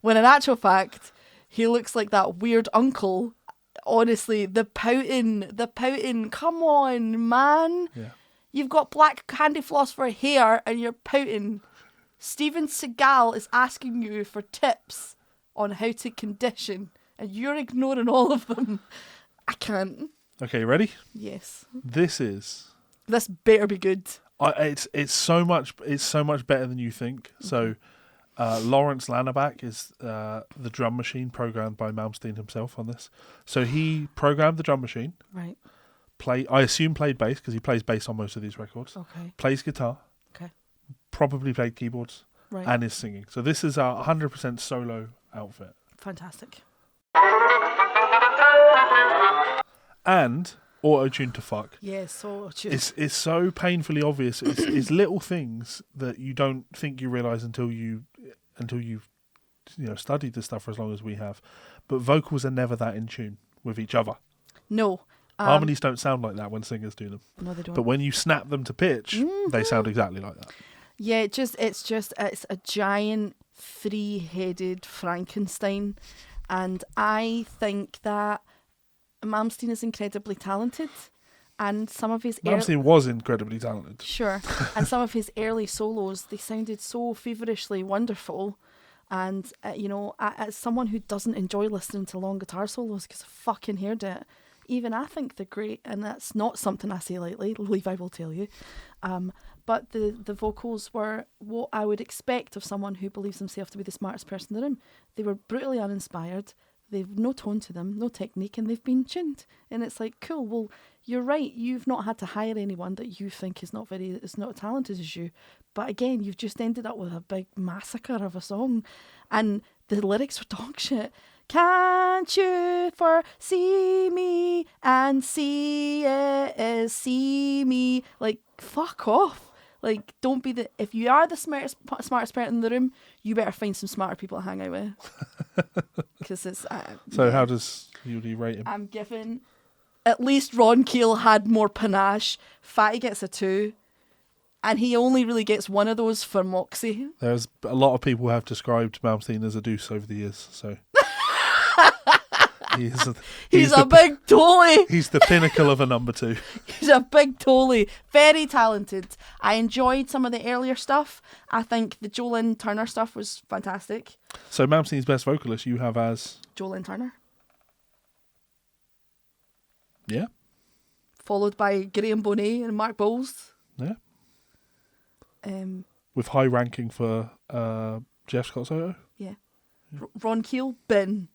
When in actual fact, he looks like that weird uncle. Honestly, the pouting, come on, man. Yeah. You've got black candy floss for hair and you're pouting. Steven Seagal is asking you for tips on how to condition and you're ignoring all of them. I can't. Okay, ready? Yes. This better be good. It's so much better than you think. Mm-hmm. So Lawrence Lanabach is the drum machine programmed by Malmsteen himself on this. So he programmed the drum machine. Right. I assume played bass because he plays bass on most of these records. Okay. Plays guitar. Okay. Probably played keyboards. Right. And is singing. So this is a 100% solo outfit. Fantastic. And auto-tuned to fuck. Yes, auto-tuned. It's so painfully obvious. It's little things that you don't think you realise until you've studied this stuff for as long as we have. But vocals are never that in tune with each other. No. Harmonies don't sound like that when singers do them. No, they don't. But when you snap them to pitch, they sound exactly like that. Yeah, it's a giant three-headed Frankenstein. And I think that Malmsteen is incredibly talented. And some of his... Malmsteen was incredibly talented. Sure. And some of his early solos, they sounded so feverishly wonderful. And, as someone who doesn't enjoy listening to long guitar solos because I fucking heard it, even I think they're great. And that's not something I say lightly. Levi will tell you. But the vocals were what I would expect of someone who believes himself to be the smartest person in the room. They were brutally uninspired. They've no tone to them, no technique, and they've been tuned. And it's like, cool, well, you're right. You've not had to hire anyone that you think is not as talented as you. But again, you've just ended up with a big massacre of a song. And the lyrics were dog shit. Can't you foresee me and see it as see me? Like, fuck off. Like, don't be if you are the smartest person in the room, you better find some smarter people to hang out with. Because it's... So how do you rate him? I'm giving... At least Ron Keel had more panache. Fatty gets a 2. And he only really gets one of those for Moxie. There's a lot of people who have described Malmsteen as a deuce over the years, so... He's a big tolly. He's the pinnacle of a number 2. He's a big tolly. Very talented. I enjoyed some of the earlier stuff. I think the Jolene Turner stuff was fantastic. So Malmsteen's best vocalist you have as? Jolene Turner. Yeah. Followed by Graham Bonet and Mark Bowles. Yeah. With high ranking for Jeff Scott Soto. Yeah. Ron Keel, bin.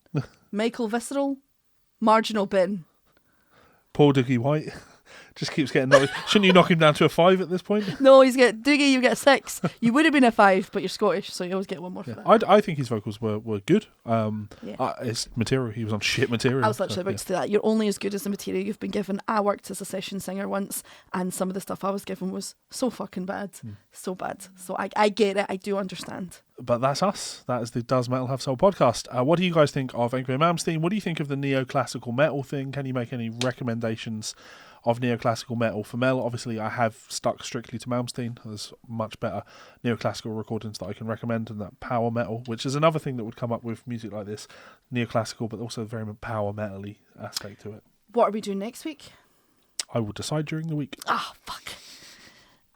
Michael Visceral, marginal bin. Poor Dougie White just keeps getting knocked. Shouldn't you knock him down to a 5 at this point? No, Dougie, you get a 6. You would have been a 5, but you're Scottish, so you always get one more for that. I think his vocals were good. His material, he was on shit material. I was literally about to say that. You're only as good as the material you've been given. I worked as a session singer once, and some of the stuff I was given was so fucking bad. So bad. So I get it. I do understand. But that's us. That is the Does Metal Have Soul podcast. What do you guys think of YNGWIE MALMSTEEN? What do you think of the neoclassical metal thing? Can you make any recommendations of neoclassical metal? For Mel, obviously, I have stuck strictly to Malmsteen. There's much better neoclassical recordings that I can recommend than that power metal, which is another thing that would come up with music like this. Neoclassical, but also very much power metal-y aspect to it. What are we doing next week? I will decide during the week. Fuck.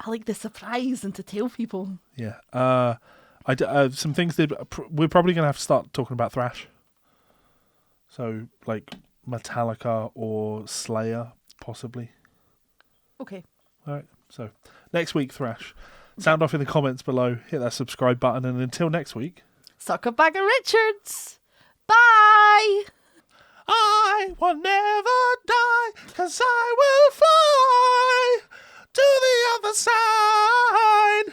I like the surprise and to tell people. Yeah. Some things we're probably going to have to start talking about thrash. So, like Metallica or Slayer, possibly. Okay. All right. So, next week, thrash. Sound off in the comments below. Hit that subscribe button. And until next week. Suck a bag of Richards. Bye. I will never die, 'cause I will fly to the other side.